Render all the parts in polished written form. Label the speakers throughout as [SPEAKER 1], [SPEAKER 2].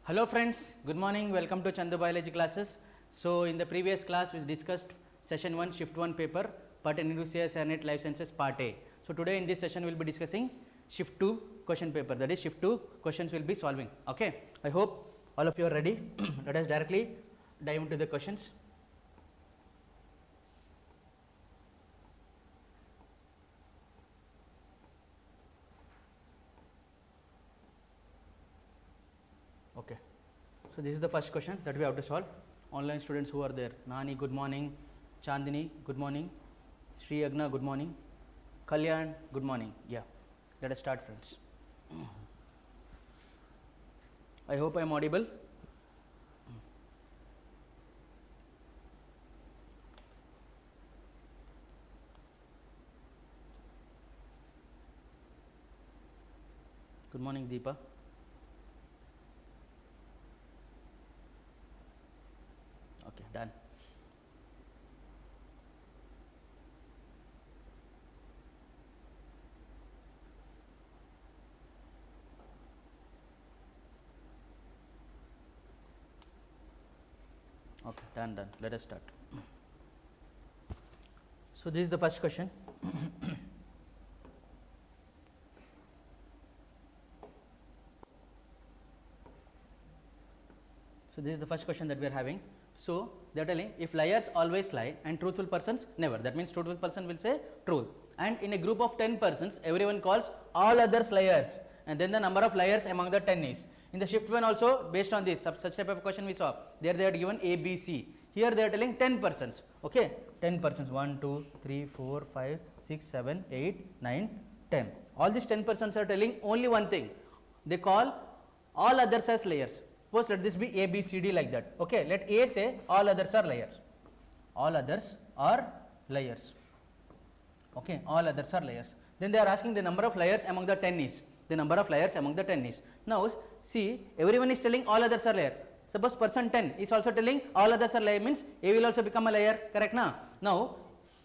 [SPEAKER 1] Hello friends, good morning, welcome to Chandu Biology Classes. So in the previous class we discussed session 1 shift 1 paper pertaining to CSIR NET Life Sciences part A. So today in this session we will be discussing shift 2 question paper, that is shift 2 questions will be solving. Okay, I hope all of you are ready. Let us directly dive into the questions. Okay, so this is the first question that we have to solve. Online students who are there, Nani good morning, Chandini good morning, Sri Agna good morning, Kalyan good morning. Yeah, let us start friends. I hope I am audible. Good morning Deepa. Okay, done. Okay, done. Let us start. So this is the first question. So this is the first question that we are having. So they are telling if liars always lie and truthful persons never. That means truthful person will say truth. And in a group of 10 persons, everyone calls all others liars. And then the number of liars among the 10 is. In the shift 1 also, based on this, such type of question we saw. There they are given A, B, C. Here they are telling 10 persons. Okay, 10 persons. 1, 2, 3, 4, 5, 6, 7, 8, 9, 10. All these 10 persons are telling only one thing. They call all others as liars. Suppose let this be A, B, C, D like that. Okay, let A say all others are liars. All others are liars. Okay, all others are liars. Then they are asking the number of liars among the 10 is. The number of liars among the 10 is. Now see, everyone is telling all others are liar. Suppose person 10 is also telling all others are liar, means A will also become a liar, correct na? Now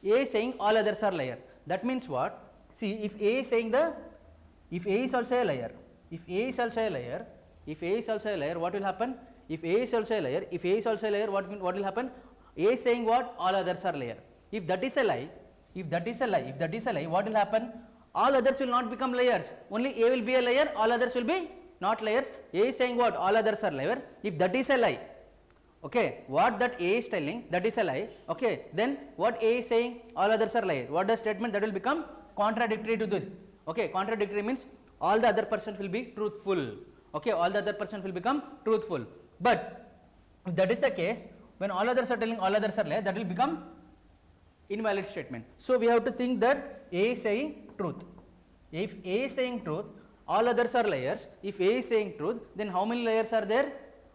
[SPEAKER 1] A is saying all others are liar. That means what? See, if A is saying if A is also a liar, if A is also a liar, if A is also a liar, what will happen? If A is also a liar, if A is also a liar, what will happen? A is saying what? All others are liar. If that is a lie, if that is a lie, what will happen? All others will not become liars. Only A will be a liar, all others will be not liars. A is saying what? All others are liar. If that is a lie, okay, what that A is telling, that is a lie. Okay, then what A is saying? All others are liar. What the statement? That will become contradictory to this. Okay, contradictory means all the other persons will be truthful. Okay, all the other persons will become truthful. But if that is the case, when all others are telling all others are liar, that will become invalid statement. So we have to think that A is saying truth. If A is saying truth, all others are liars. If A is saying truth, then how many liars are there?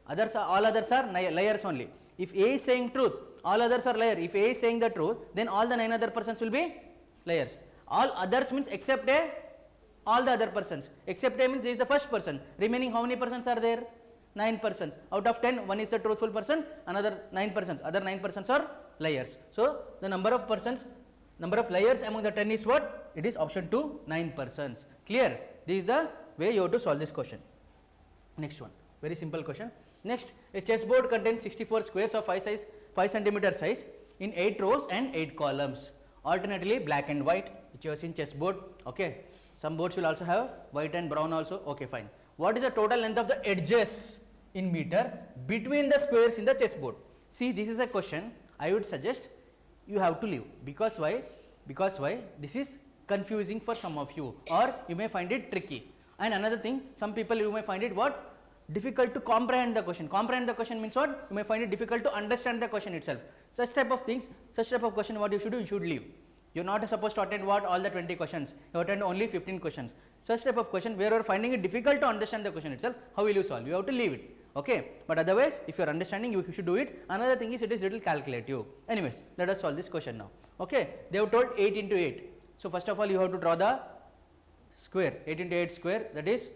[SPEAKER 1] All others are liars only. If A is saying truth, all others are liars. If A is saying the truth, then all the 9 other persons will be liars. All others means except A, all the other persons. Except A means he is the first person. Remaining how many persons are there? 9 persons. Out of 10, one is a truthful person, another 9 persons. Other 9 persons are liars. So the number of persons, number of liars among the 10 is what? It is option 2, 9 persons. Clear? This is the way you have to solve this question. Next one, very simple question. Next, a chessboard contains 64 squares of 5 cm size in 8 rows and 8 columns, alternately black and white, which you have seen chessboard. Okay, some boards will also have white and brown also. Okay, fine. What is the total length of the edges in meter between the squares in the chessboard? See, this is a question I would suggest you have to leave. Because why? Because why? This is confusing for some of you, or you may find it tricky. And another thing, some people you may find it what? Difficult to comprehend the question. Comprehend the question means what? You may find it difficult to understand the question itself. Such type of things, such type of question, what you should do? You should leave. You are not supposed to attend what? All the 20 questions. You attend only 15 questions. Such type of question where you are finding it difficult to understand the question itself, how will you solve? You have to leave it. Okay, but otherwise if you are understanding, you should do it. Another thing is it is little calculative. Anyways, let us solve this question now. Okay, they have told 8 into 8. So first of all you have to draw the square. 8 into 8 square, that is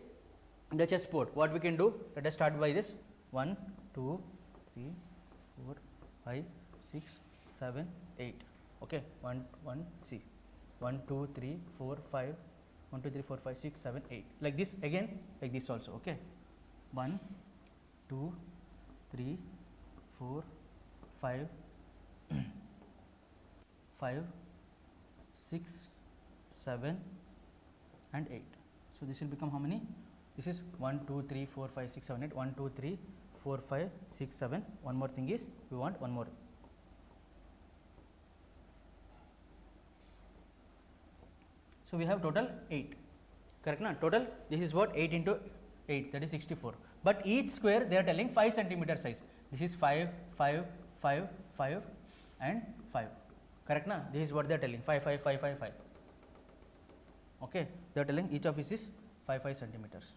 [SPEAKER 1] the chessboard. What we can do? Let us start by this. 1, 2, 3, 4, 5, 6, 7, 8. Okay, 1, see, 1, 2, 3, 4, 5, 1, 2, 3, 4, 5, 6, 7, 8. Like this again, like this also. Okay, 1, 2, 3, 4, 5, 5, 6, 7 and 8. So, this will become how many? This is 1, 2, 3, 4, 5, 6, 7, 8. 1, 2, 3, 4, 5, 6, 7. One more thing is we want one more. So, we have total 8, correct na? Total this is what 8 into 8, that is 64. But each square they are telling 5 centimeter size. This is 5, 5, 5, 5 and 5, correct na? This is what they are telling 5, 5, 5, 5, 5. Okay, they are telling each of this is 5, 5 centimeters.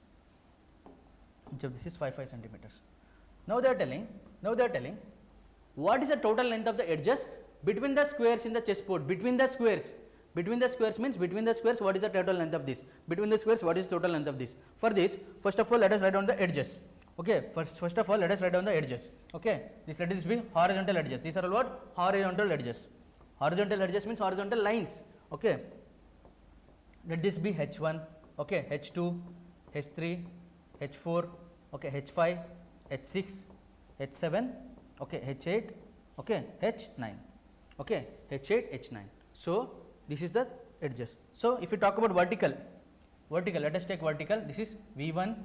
[SPEAKER 1] Each of this is 5, 5 centimeters. Now they are telling what is the total length of the edges between the squares in the chessboard. Between the squares means between the squares what is the total length of this. Between the squares what is the total length of this. For this, first of all let us write down the edges. Okay, first of all let us write down the edges. Okay, let this be horizontal edges. These are all what? Horizontal edges. Horizontal edges means horizontal lines. Okay, let this be H1, okay, H2, H3, H4, okay, H5, H6, H7, okay, H8, okay, H9, okay, H8, H9. So, this is the edges. So, if you talk about vertical, let us take vertical. This is V1,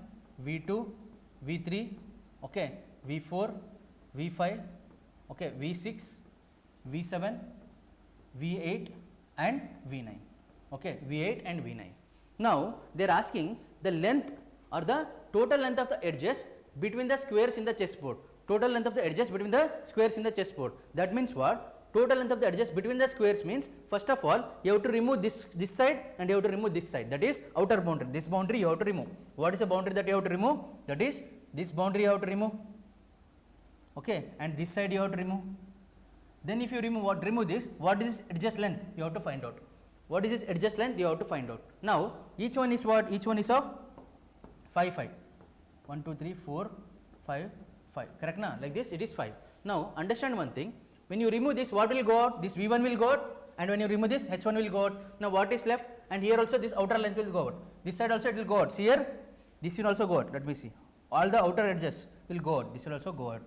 [SPEAKER 1] V2, V3, okay, V4, V5, okay, V6, V7, V8 and V9, okay, V8 and V9. Now, they are asking the length or the total length of the edges between the squares in the chessboard. Total length of the edges between the squares in the chessboard. That means what? Total length of the edges between the squares means first of all you have to remove this side and you have to remove this side, that is outer boundary. This boundary you have to remove. What is the boundary that you have to remove? That is this boundary you have to remove, okay, and this side you have to remove. Then if you remove this, what is this edges length you have to find out. What is this edges length you have to find out. Now each one is what? Each one is of 5, 5. 1, 2, 3, 4, 5, 5, correct na? Like this it is 5. Now understand one thing, when you remove this what will go out? This V1 will go out, and when you remove this H1 will go out. Now what is left? And here also this outer length will go out. This side also it will go out. See here, this will also go out. Let me see. All the outer edges will go out. This will also go out.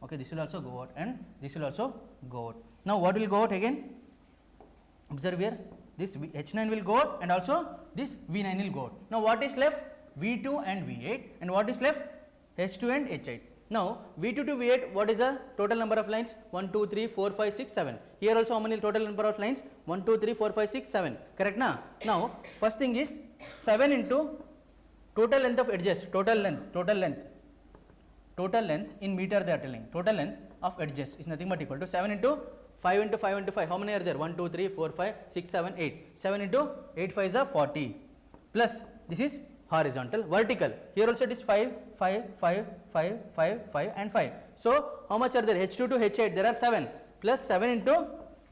[SPEAKER 1] Okay, this will also go out and this will also go out. Now what will go out again? Observe here. This H9 will go out and also this V9 will go out. Now what is left? V2 and V8, and what is left? H2 and H8. Now V2 to V8, what is the total number of lines? 1, 2, 3, 4, 5, 6, 7. Here also how many total number of lines? 1, 2, 3, 4, 5, 6, 7. Correct na? Now first thing is 7 into total length of edges, total length in meter they are telling. Total length of edges is nothing but equal to 7 into 5 into 5 into 5. How many are there? 1, 2, 3, 4, 5, 6, 7, 8. 7 into 8 5 is a 40. Plus this is horizontal. Vertical, here also it is 5, 5, 5, 5, 5, 5 and 5. So how much are there? H2 to H8 there are 7 plus 7 into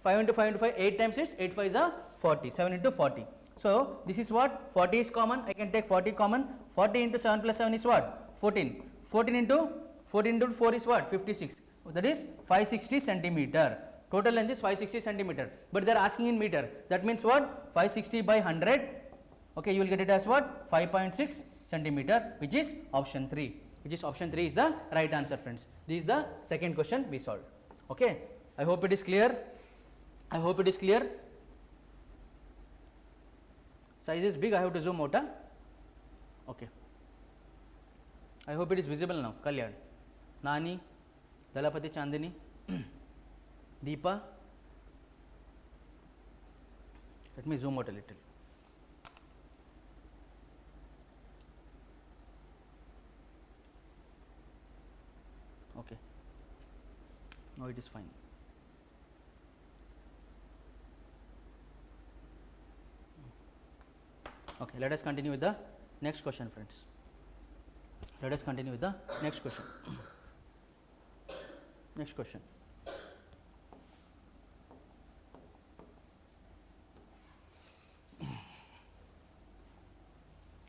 [SPEAKER 1] 5 into 5 into 5, 8 times is 8 5 is a 40. 7 into 40. So this is what? 40 is common. I can take 40 common. 40 into 7 plus 7 is what? 14. 14 into 4 is what? 56. That is 560 centimeter. Total length is 560 centimeter. But they are asking in meter. That means what? 560 by 100. Okay, you will get it as what? 5.6 centimeter, which is option 3. Which is option 3 is the right answer, friends. This is the second question we solved. Okay, I hope it is clear. I hope it is clear. Size is big, I have to zoom out. Okay. I hope it is visible now. Kalyan, Nani, Dalapati Chandini, Deepa. Let me zoom out a little. Okay. Now it is fine. Okay, let us continue with the next question, friends. Let us continue with the next question. Next question.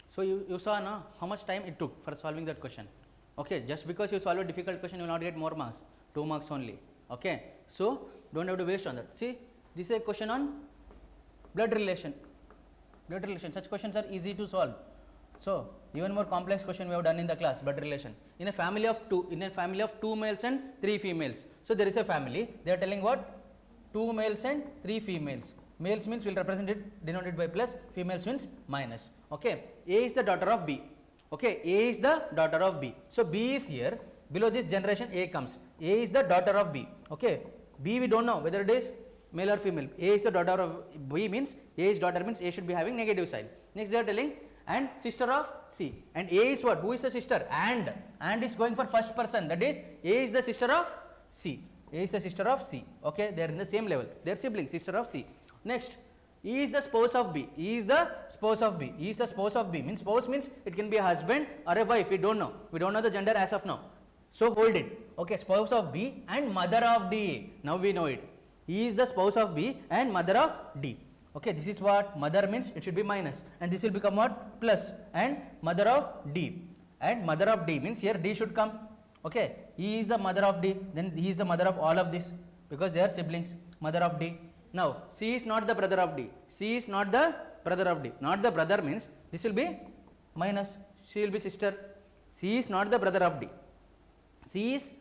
[SPEAKER 1] So you saw now how much time it took for solving that question. Okay, just because you solve a difficult question, you will not get more marks, 2 marks only. Okay, so don't have to waste on that. See, this is a question on blood relation. Blood relation. Such questions are easy to solve. So even more complex question we have done in the class, blood relation. In a family of two males and 3 females. So there is a family. They are telling what? 2 males and 3 females. Males means we will represent it denoted by plus, females means minus. Okay. A is the daughter of B. Okay. A is the daughter of B. So B is here. Below this generation A comes. A is the daughter of B. Okay. B we don't know whether it is male or female. A is the daughter of B means A is daughter means A should be having negative sign. Next they are telling and sister of C, and A is what? Who is the sister? And is going for first person, that is A is the sister of C. A is the sister of C. Okay, they are in the same level. They are siblings, sister of C. Next, E is the spouse of B. E is the spouse of B. E is the spouse of B means spouse means it can be a husband or a wife. We don't know. We don't know the gender as of now. So hold it. Okay, spouse of B and mother of D. Now we know it. E is the spouse of B and mother of D. Okay, this is what? Mother means it should be minus, and this will become what? Plus, and mother of D, and mother of D means here D should come. Okay, E is the mother of D, then he is the mother of all of this because they are siblings, mother of D. Now C is not the brother of D. C is not the brother of D. Not the brother means this will be minus, she will be sister. C is not the brother of D. C is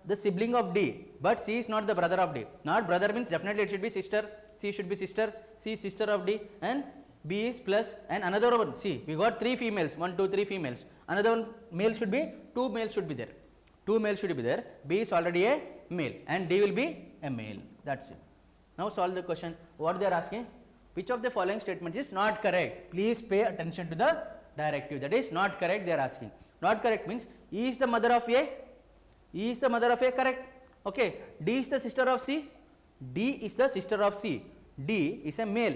[SPEAKER 1] the sibling of D, but C is not the brother of D. Not brother means definitely it should be sister. C should be sister. C is sister of D, and B is plus, and another one. See, we got 3 females, 1, 2, 3 females. Another one male should be, 2 males should be there. 2 males should be there. B is already a male, and D will be a male. That's it. Now solve the question. What they are asking? Which of the following statements is not correct? Please pay attention to the directive. That is not correct. They are asking. Not correct means E is the mother of A. E is the mother of A. Correct. Okay. D is the sister of C. D is the sister of C. D is a male.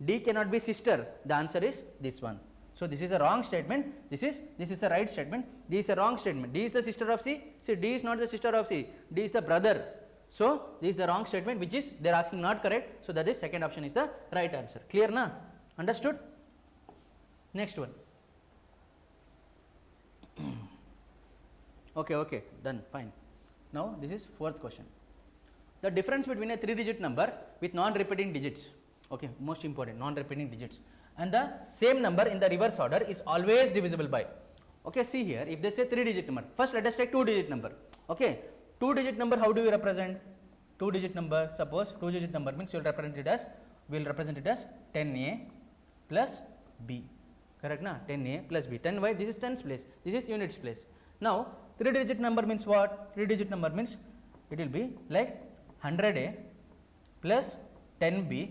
[SPEAKER 1] D cannot be sister. The answer is this one. So this is a wrong statement. This is a right statement. This is a wrong statement. D is the sister of C. See, D is not the sister of C. D is the brother. So this is the wrong statement, which is they are asking not correct. So that is second option is the right answer. Clear na? Understood? Next one. Okay, done, fine. Now this is fourth question. The difference between a 3-digit number with non-repeating digits, okay, most important, non-repeating digits, and the same number in the reverse order is always divisible by. Okay, see here, if they say 3-digit number, first let us take 2-digit number. Okay, 2-digit number, how do you represent? 2-digit number, suppose 2-digit number means you will represent it as, 10A plus B. Correct na? 10A plus B. 10 why? This is tens place, this is units place. Now 3-digit number means what? 3-digit number means it will be like 100A plus 10B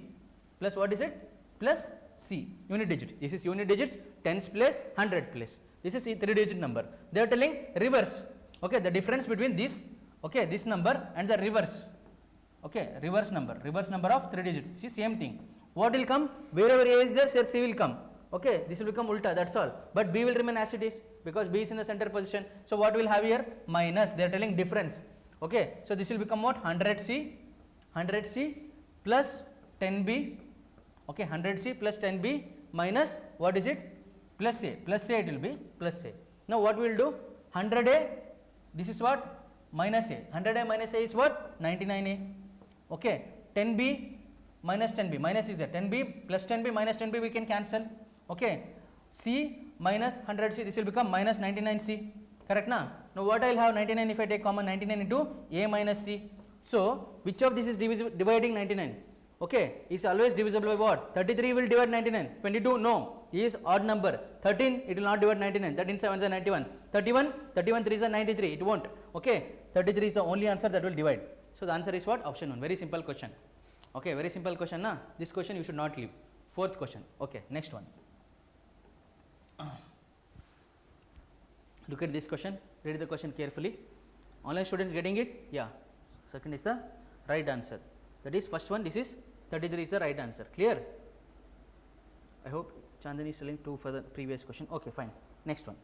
[SPEAKER 1] plus what is it? Plus C, unit digit. This is unit digits, tens place, 100 place. This is a 3-digit number. They are telling reverse. Okay, the difference between this, okay, this number and the reverse. Okay, reverse number of 3 digits. See, same thing. What will come? Wherever A is there, C will come. Okay, this will become ulta, that's all. But B will remain as it is because B is in the center position. So what will have here? Minus. They are telling difference. Okay, so this will become what? 100C plus 10B. Okay, 100C plus 10B minus what is it? Plus A. Plus A it will be plus A. Now what we will do? 100A, this is what? Minus A. 100A minus A is what? 99A. Okay, 10B minus 10B. Minus is there. 10B plus 10B minus 10B we can cancel. Okay, C minus 100C, this will become minus 99C. Correct na? Now what I will have 99 if I take common 99 into A minus C. So which of this is dividing 99? Okay, is always divisible by what? 33 will divide 99. 22 no, is odd number. 13 it will not divide 99. 13 7s are 91. 31 3s are 93. It won't. Okay, 33 is the only answer that will divide. So the answer is what? Option 1. Very simple question. Okay, very simple question na. This question you should not leave. Fourth question. Okay, next one. Look at this question. Read the question carefully. Online students getting it? Yeah. Second is the right answer. That is first one. This is 33 is the right answer. Clear? I hope Chandani is telling two for the previous question. Okay, fine. Next one.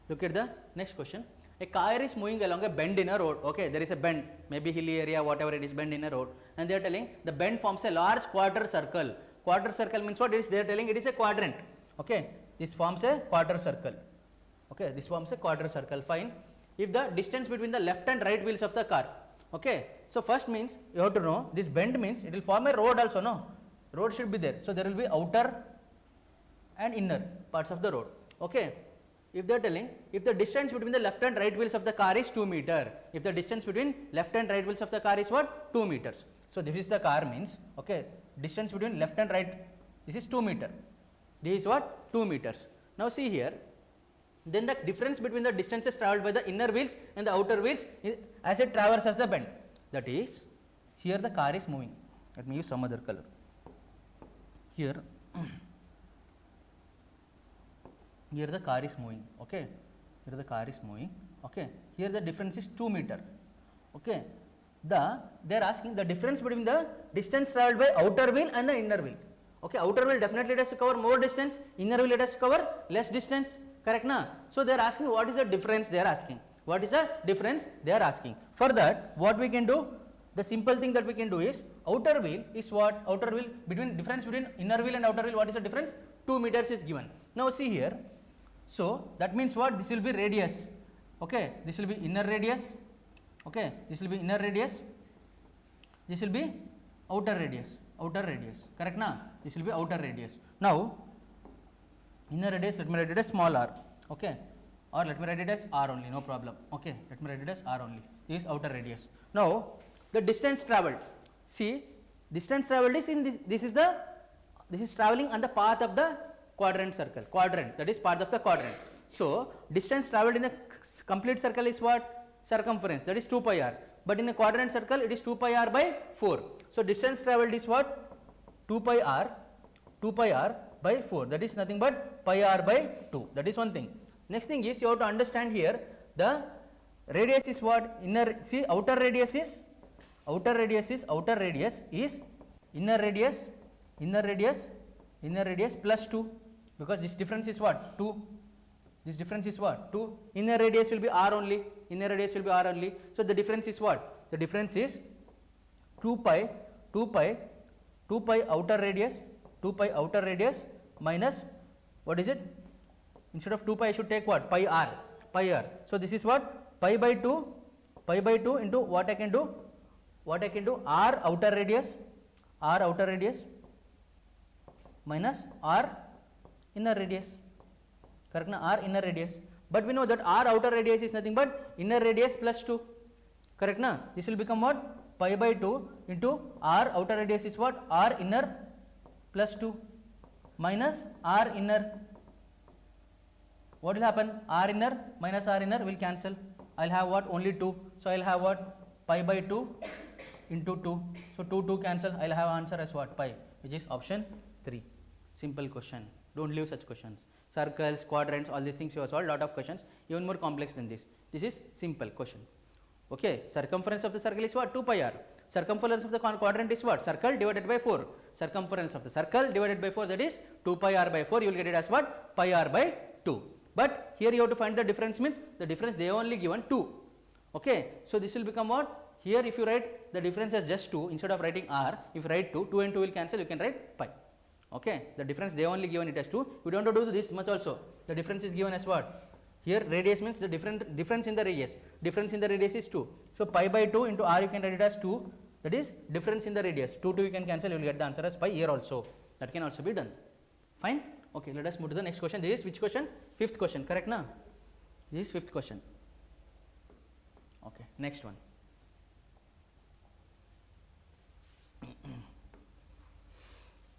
[SPEAKER 1] Look at the next question. A car is moving along a bend in a road. Okay, there is a bend, maybe hilly area, whatever it is, bend in a road, and they are telling the bend forms a large quarter circle. Quarter circle means what? It is they are telling it is a quadrant. Okay, this forms a quarter circle. Okay, this forms a quarter circle. Fine. If the distance between the left and right wheels of the car. Okay, so first means you have to know this bend means it will form a road also. No, road should be there. So there will be outer and inner parts of the road. Okay. If they are telling, if the distance between the left and right wheels of the car is 2 meter, if the distance between left and right wheels of the car is what? 2 meters. So this is the car means, okay, distance between left and right, this is 2 meter. This is what? 2 meters. Now see here, then the difference between the distances travelled by the inner wheels and the outer wheels as it traverses the bend. That is, here the car is moving. Let me use some other color. Here, here the car is moving. Okay, here the car is moving. Okay, here the difference is 2 meter. Okay, they are asking the difference between the distance travelled by outer wheel and the inner wheel. Okay, outer wheel definitely it has to cover more distance, inner wheel it has to cover less distance. Correct na? So they are asking what is the difference they are asking. What is the difference they are asking. For that, what we can do, the simple thing that we can do is, outer wheel is what? Outer wheel, difference between inner wheel and outer wheel, what is the difference? 2 meters is given. Now see here, so that means what? This will be radius. Okay, this will be inner radius. Okay, this will be inner radius. This will be outer radius. Outer radius. Correct na? This will be outer radius. Now, inner radius, let me write it as small r. Okay, or let me write it as r only, no problem. Okay, let me write it as r only. This is outer radius. Now, the distance travelled. See, distance travelled is in this is travelling on the path of the quadrant circle. Quadrant, that is path of the quadrant. So, distance travelled in a complete circle is what? Circumference, that is 2 pi r. But in a quadrant circle, it is 2 pi r by 4. So, distance travelled is what? 2 pi r by 4. That is nothing but pi r by 2. That is one thing. Next thing is, you have to understand here, the radius is what? Inner, see, outer radius is inner radius plus 2, because this difference is what? 2. This difference is what? 2. Inner radius will be r only. So the difference is what? The difference is 2 pi outer radius minus, what is it? Instead of 2 pi I should take what? Pi r. So this is what? Pi by 2 into what I can do? R outer radius minus r inner radius. Correct na? R inner radius. But we know that r outer radius is nothing but inner radius plus 2. Correct na? This will become what? Pi by 2 into r outer radius is what? R inner plus 2 minus r inner. What will happen? R inner minus r inner will cancel. I will have what? Only 2. So I will have what? Pi by 2 into 2. So 2 cancel. I will have answer as what? Pi, which is option 3. Simple question. Don't leave such questions. Circles, quadrants, all these things you have solved. Lot of questions, even more complex than this. This is simple question. Okay, circumference of the circle is what? 2 pi r. Circumference of the quadrant is what? Circle divided by 4. Circumference of the circle divided by 4, that is 2 pi r by 4. You will get it as what? Pi r by 2. But here you have to find the difference, means the difference they have only given 2. Okay, so this will become what? Here if you write the difference as just 2, instead of writing r, if you write 2 and 2 will cancel, you can write pi. Okay, the difference they only given it as 2. You don't have to do this much also. The difference is given as what? Here radius means the difference in the radius. Difference in the radius is 2. So pi by 2 into r you can write it as 2. That is difference in the radius. 2 you can cancel, you will get the answer as pi here also. That can also be done. Fine. Okay, let us move to the next question. This is which question? 5th question, correct na? This is 5th question. Okay, next one.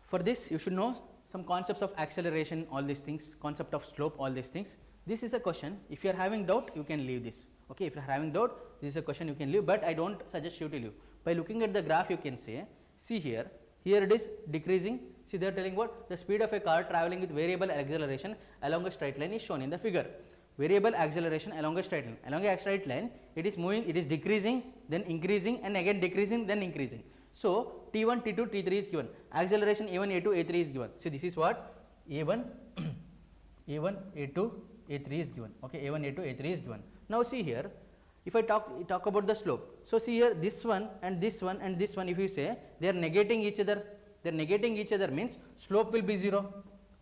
[SPEAKER 1] For this you should know some concepts of acceleration, all these things, concept of slope, all these things. This is a question. If you are having doubt, you can leave this. Okay, if you are having doubt, this is a question you can leave, but I don't suggest you to leave. By looking at the graph, you can say, see here it is decreasing. See, they are telling what? The speed of a car traveling with variable acceleration along a straight line is shown in the figure. Variable acceleration along a straight line. Along a straight line, it is moving, it is decreasing, then increasing, and again decreasing, then increasing. So T1, T2, T3 is given. Acceleration A1, A2, A3 is given. So this is what? A1, A1, A2, A3 is given. Okay, A1, A2, A3 is given. Now see here, if I talk about the slope. So see here, this one and this one and this one, if you say they are negating each other, means slope will be 0.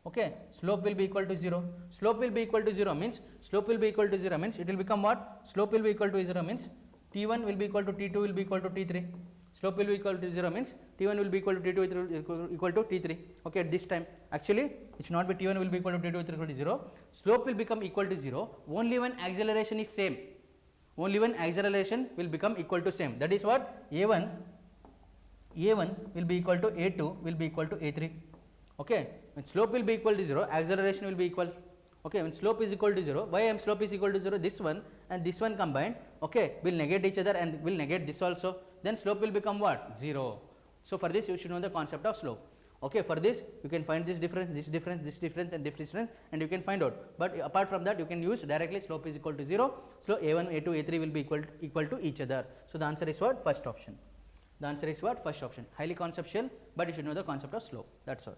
[SPEAKER 1] Okay, slope will be equal to 0. Slope will be equal to 0 means it will become what? Slope will be equal to 0 means T1 will be equal to T2 will be equal to T3. slope will be equal to 0 means T1 will be equal to T2 with equal to T3. Okay, at this time actually it should not be T1 will be equal to T2 with equal to 0. Slope will become equal to 0 only when acceleration is same. Only when acceleration will become equal to same. That is what A1 will be equal to A2 will be equal to A3. Okay, when slope will be equal to 0, acceleration will be equal. Okay, when slope is equal to 0, why slope is equal to 0? This one and this one combined, okay, will negate each other and will negate this also. Then slope will become what? 0. So for this you should know the concept of slope. Okay, for this you can find this difference, this difference, this difference and this difference, and you can find out. But apart from that, you can use directly slope is equal to 0. So A1, A2, A3 will be equal to each other. So the answer is what? First option. The answer is what? First option. Highly conceptual, but you should know the concept of slope. That's all.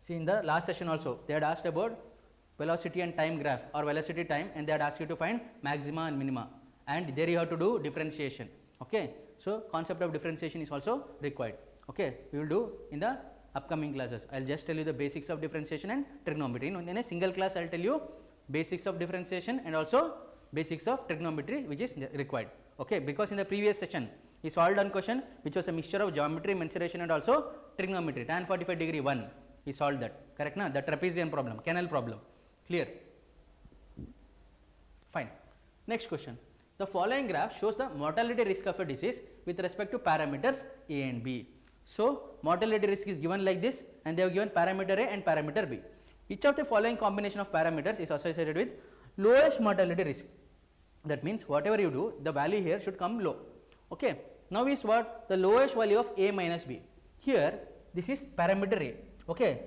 [SPEAKER 1] See, in the last session also they had asked about velocity and time graph or velocity time, and they had asked you to find maxima and minima, and there you have to do differentiation. Okay, so concept of differentiation is also required. Okay, we will do in the upcoming classes. I will just tell you the basics of differentiation and trigonometry. In a single class I will tell you basics of differentiation and also basics of trigonometry which is required. Okay, because in the previous session we solved one question which was a mixture of geometry, mensuration and also trigonometry, tan 45 degree 1. We solved that, correct na? The trapezium problem, canal problem, clear? Fine. Next question. The following graph shows the mortality risk of a disease with respect to parameters A and B. So mortality risk is given like this, and they have given parameter A and parameter B. Each of the following combination of parameters is associated with lowest mortality risk. That means whatever you do, the value here should come low. Okay. Now is what? The lowest value of A minus B. Here this is parameter A. Okay,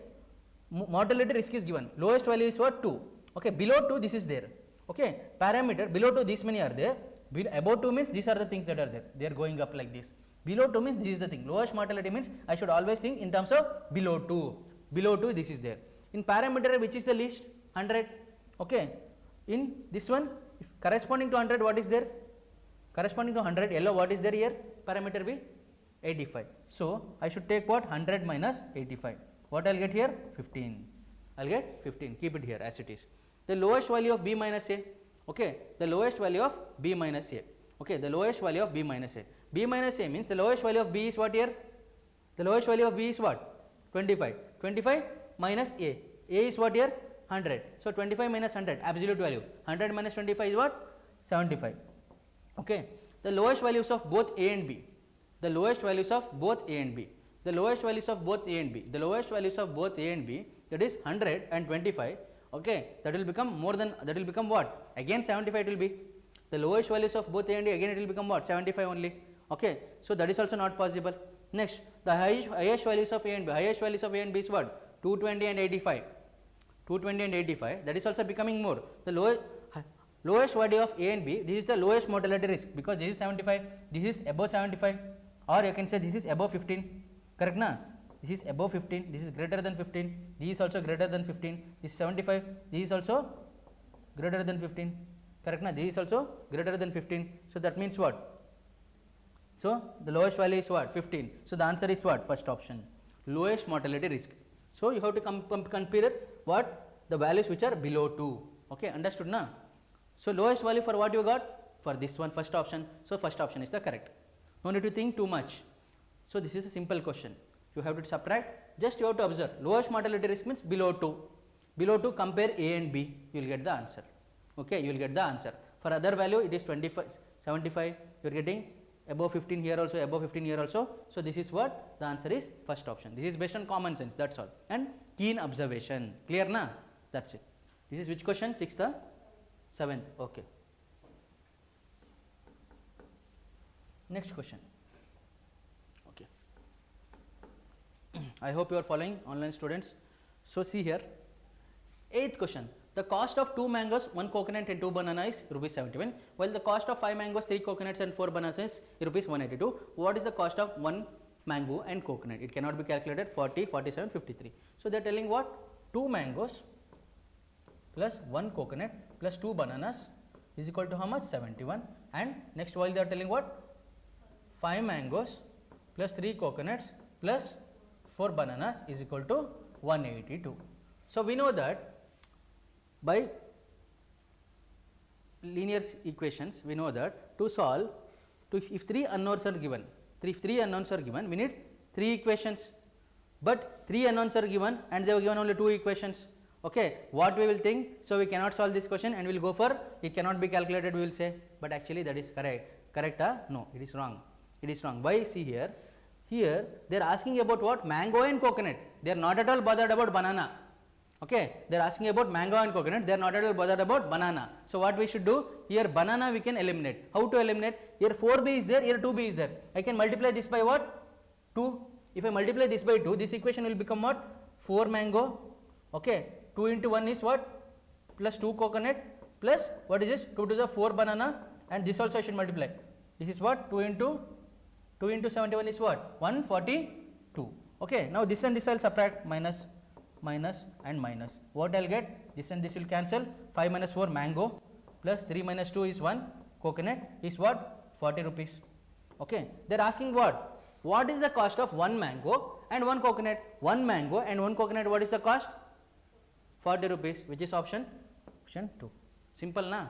[SPEAKER 1] mortality risk is given, lowest value is what? 2. Okay, below 2 this is there. Okay, parameter below 2 these many are there, above 2 means these are the things that are there, they are going up like this. Below 2 means this is the thing, lowest mortality means I should always think in terms of below 2 this is there. In parameter which is the least? 100. Okay, in this one if corresponding to 100 what is there? Corresponding to 100 yellow what is there here? Parameter B 85. So I should take what? 100 minus 85. What I will get here? 15. I will get 15. Keep it here as it is. The lowest value of B minus A. Okay. The lowest value of B minus A. Okay. The lowest value of B minus A. B minus A means the lowest value of B is what here? The lowest value of B is what? 25. 25 minus A. A is what here? 100. So 25 minus 100 absolute value. 100 minus 25 is what? 75. Okay. The lowest values of both A and B. The lowest values of both A and B. The lowest values of both A and B, the lowest values of both A and B, that is 100 and 25, okay, that will become more than, that will become what? Again 75 it will be. The lowest values of both A and B, again it will become what? 75 only. Okay, so that is also not possible. Next, the highest values of A and B, highest values of A and B is what? 220 and 85. 220 and 85, that is also becoming more. The lowest value of A and B, this is the lowest mortality risk because this is 75, this is above 75, or you can say this is above 15. Correct na? This is above 15, this is greater than 15, this is also greater than 15, this is 75, this is also greater than 15, correct na? This is also greater than 15. So that means what? So the lowest value is what? 15. So the answer is what? First option, lowest mortality risk. So you have to compare what? The values which are below 2. Okay, understood na? So lowest value for what you got? For this one, first option. So first option is the correct. No need to think too much. So this is a simple question. You have to subtract, just you have to observe lowest mortality risk means below 2. Below 2 compare A and B, you will get the answer. Okay, you will get the answer. For other value it is 25, 75, you are getting above 15 here also, above 15 here also. So this is what? The answer is first option. This is based on common sense, that's all. And keen observation. Clear na? That's it. This is which question? 6th or 7th? Okay. Next question. I hope you are following, online students. So see here, 8th question. The cost of 2 mangoes, 1 coconut and 2 bananas is rupees 71, while the cost of 5 mangoes, 3 coconuts and 4 bananas is rupees 182. What is the cost of 1 mango and coconut? It cannot be calculated. 40, 47, 53. So they are telling what? 2 mangoes plus 1 coconut plus 2 bananas is equal to how much? 71. And next while they are telling what? 5 mangoes plus 3 coconuts plus 4 bananas is equal to 182. So we know that by linear equations, we know that to solve if three unknowns are given, if three unknowns are given, we need three equations, but three unknowns are given and they have given only two equations. Okay, what we will think? So we cannot solve this question and we will go for it cannot be calculated, we will say, but actually that is correct. Correct? No, it is wrong. It is wrong. Why? See here. Here they are asking about what? Mango and coconut. They are not at all bothered about banana. Okay, they are asking about mango and coconut. They are not at all bothered about banana. So what we should do? Here banana we can eliminate. How to eliminate? Here 4b is there. Here 2b is there. I can multiply this by what? 2. If I multiply this by 2, this equation will become what? 4 mango. Okay, 2 into 1 is what? Plus 2 coconut plus what is this? 2 to the 4 banana, and this also I should multiply. This is what? 2 into 71 is what? 142. Okay, now this and this I will subtract, minus and minus. What I will get? This and this will cancel. 5 minus 4 mango plus 3 minus 2 is 1 coconut is what? 40 rupees. Okay, they are asking what? What is the cost of 1 mango and 1 coconut? 1 mango and 1 coconut, what is the cost? 40 rupees, which is option 2. Simple na?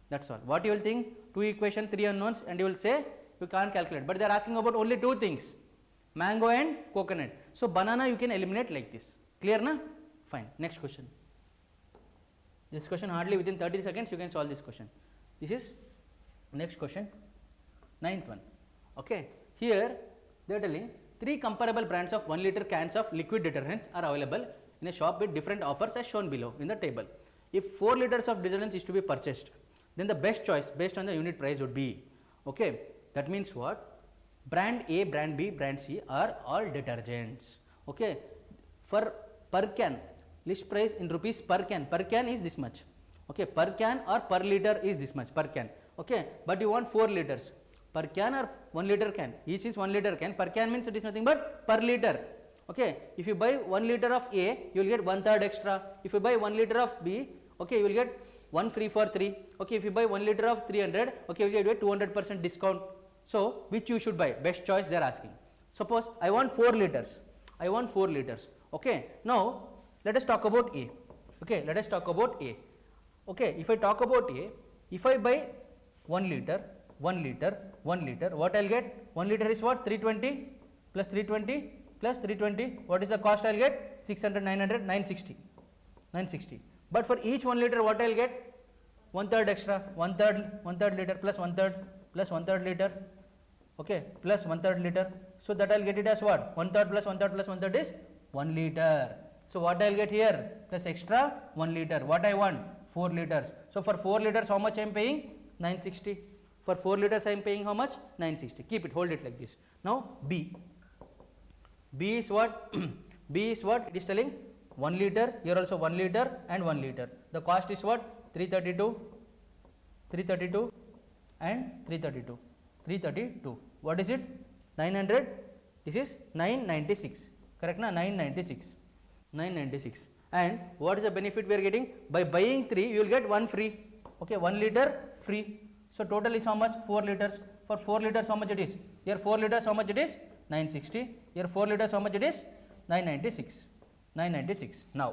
[SPEAKER 1] That's all. What you will think? 2 equation, 3 unknowns, and you will say you can't calculate. But they are asking about only 2 things, mango and coconut. So banana you can eliminate like this. Clear na? Fine. Next question. This question hardly within 30 seconds you can solve this question. This is next question, 9th one. Okay. Here they are telling 3 comparable brands of 1 liter cans of liquid detergent are available in a shop with different offers as shown below in the table. If 4 liters of detergent is to be purchased, then the best choice based on the unit price would be, okay, that means what? Brand A, brand B, brand C are all detergents. Okay, for per can, list price in rupees per can is this much. Okay, per can or per liter is this much, per can. Okay, but you want 4 liters, per can or 1 liter can, each is 1 liter can, per can means it is nothing but per liter. Okay, if you buy 1 liter of A, you will get 1/3 extra. If you buy 1 liter of B, okay, you will get 1 free for 3. Okay, if you buy 1 liter of 300, okay, you will get 200% discount. So which you should buy? Best choice they are asking. Suppose I want 4 liters. I want 4 liters. Okay, now let us talk about A. Okay, let us talk about A. Okay, if I talk about A, if I buy 1 liter, 1 liter, 1 liter, what I will get? 1 liter is what? 320 plus 320 plus 320. What is the cost I will get? 600, 900, 960. But for each 1 liter, what I will get? 1/3 extra, 1/3 liter plus 1/3 plus 1/3 liter. Okay, plus 1/3 liter. So that I will get it as what? 1/3 plus 1/3 plus 1/3 is 1 liter. So what I will get here? Plus extra 1 liter. What I want? 4 liters. So for 4 liters, how much I am paying? 960. For 4 liters, I am paying how much? 960. Keep it, hold it like this. Now B. B is what? B is what? It is telling 1 liter, here also 1 liter and 1 liter. The cost is what? 332 and 332. What is it? 900. This is 996. Correct na? 996. And what is the benefit we are getting? By buying 3, you will get 1 free. Okay, 1 liter free. So total is how much? 4 liters. For 4 liters, how much it is? Here 4 liters, how much it is? 960. Here 4 liters, how much it is? 996. Now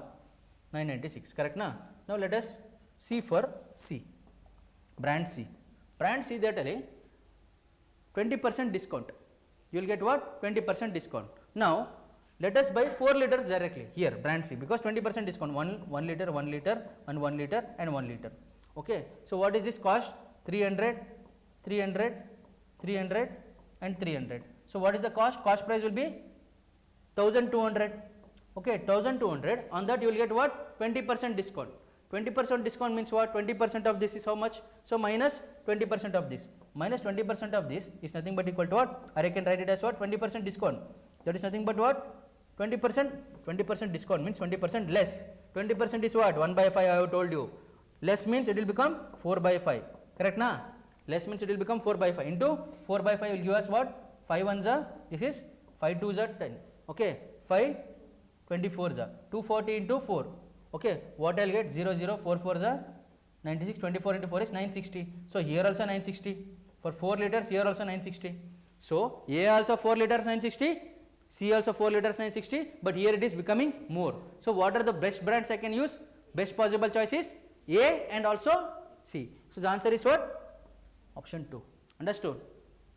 [SPEAKER 1] 996. Correct na? Now let us see for C. Brand C. Brand C, they are telling 20% discount. You will get what? 20% discount. Now let us buy 4 liters directly here, brand C, because 20% discount. 1 liter, and 1 liter and 1 liter. Okay, so what is this cost? 300 and 300. So what is the cost? Cost price will be 1200. Okay, 1200. On that you will get what? 20% discount. 20% discount means what? 20% of this is how much? So minus 20% of this. Minus 20% of this is nothing but equal to what? Or I can write it as what? 20% discount. That is nothing but what? 20%. 20% discount means 20% less. 20% is what? 1/5 I have told you. Less means it will become 4/5. Correct na? Less means it will become 4/5. Into 4/5 will give us what? 5 ones are, this is 5 twos are 10. Okay, 5 24s are 240 into 4. Okay, what I will get? 0044s are 96. 24 into 4 is 960. So here also 960. For 4 liters, here also 960. So A also 4 liters 960, C also 4 liters 960, but here it is becoming more. So what are the best brands I can use? Best possible choice is A and also C. So the answer is what? Option 2. Understood?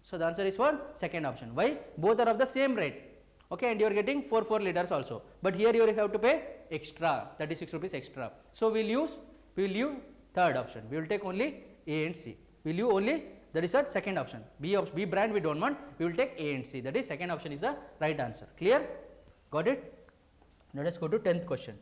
[SPEAKER 1] So the answer is what? Second option. Why? Both are of the same rate. Okay, and you are getting 4 liters also. But here you have to pay extra, 36 rupees extra. So we will use third option. We will take only A and C. We will use only, that is our second option. B brand we don't want. We will take A and C. That is second option is the right answer. Clear? Got it? Let us go to 10th question.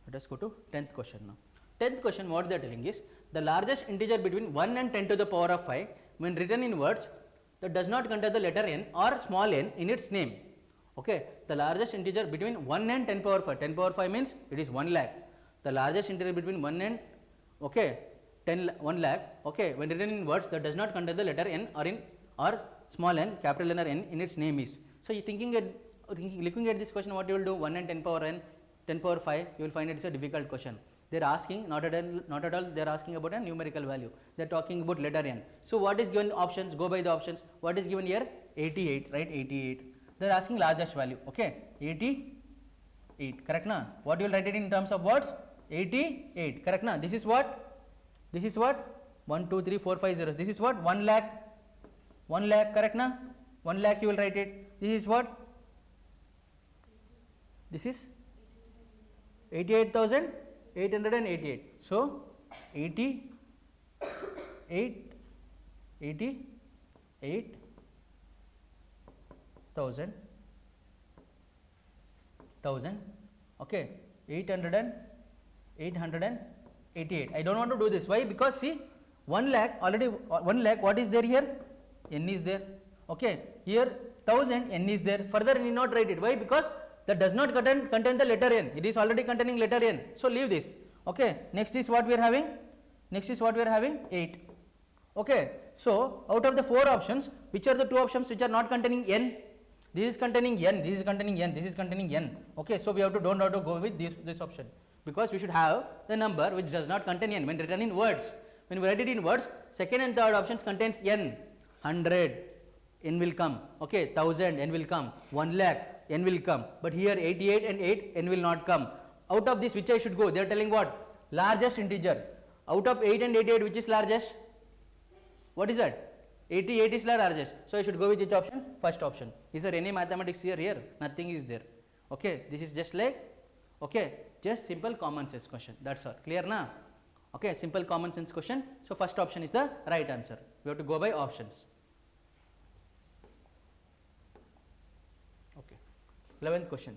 [SPEAKER 1] Let us go to 10th question now. 10th question, what they are telling is, the largest integer between 1 and 10 to the power of 5 when written in words that does not contain the letter n or small n in its name. Okay, the largest integer between 1 and 10 power 5. 10 power 5 means it is 1 lakh. The largest integer between 1 and 1 lakh, okay, when written in words that does not contain the letter n or small n, capital N or n in its name is. So you looking at this question, what you will do? 1 and 10 power 5, you will find it is a difficult question. They are asking not at all they are asking about a numerical value. They are talking about letter n. So what is given options? Go by the options. What is given here? 88, right? 88. They are asking largest value. Okay, 88. Correct na? What you will write it in terms of words? 88. Correct na? This is what? This is what? 1, 2, 3, 4, 5 zeros. This is what? 1 lakh. 1 lakh. Correct na? 1 lakh you will write it. This is what? This is 88,888. So 88,000. Okay, 888. I don't want to do this. Why? Because see, 1 lakh already 1 lakh. What is there here? N is there. Okay, here 1000 n is there. Further, I need not write it. Why? Because that does not contain the letter n. It is already containing letter n. So leave this. Okay. Next is what we are having? Next is what we are having? 8. Okay. So out of the 4 options, which are the 2 options which are not containing n? This is containing n. This is containing n. This is containing n. Okay. So we don't have to go with this option, because we should have the number which does not contain n when written in words. When we write it in words, second and third options contains n. 100 n will come. Okay. 1000 n will come. 1 lakh n will come, but here 88 and 8 n will not come. Out of this, which I should go? They are telling what? Largest integer. Out of 8 and 88, which is largest? What is that? 88 is largest. So I should go with which option? First option. Is there any mathematics here? Here nothing is there. Okay, this is just like, okay, just simple common sense question. That's all. Clear na? Okay, simple common sense question. So first option is the right answer. We have to go by options. 11th question.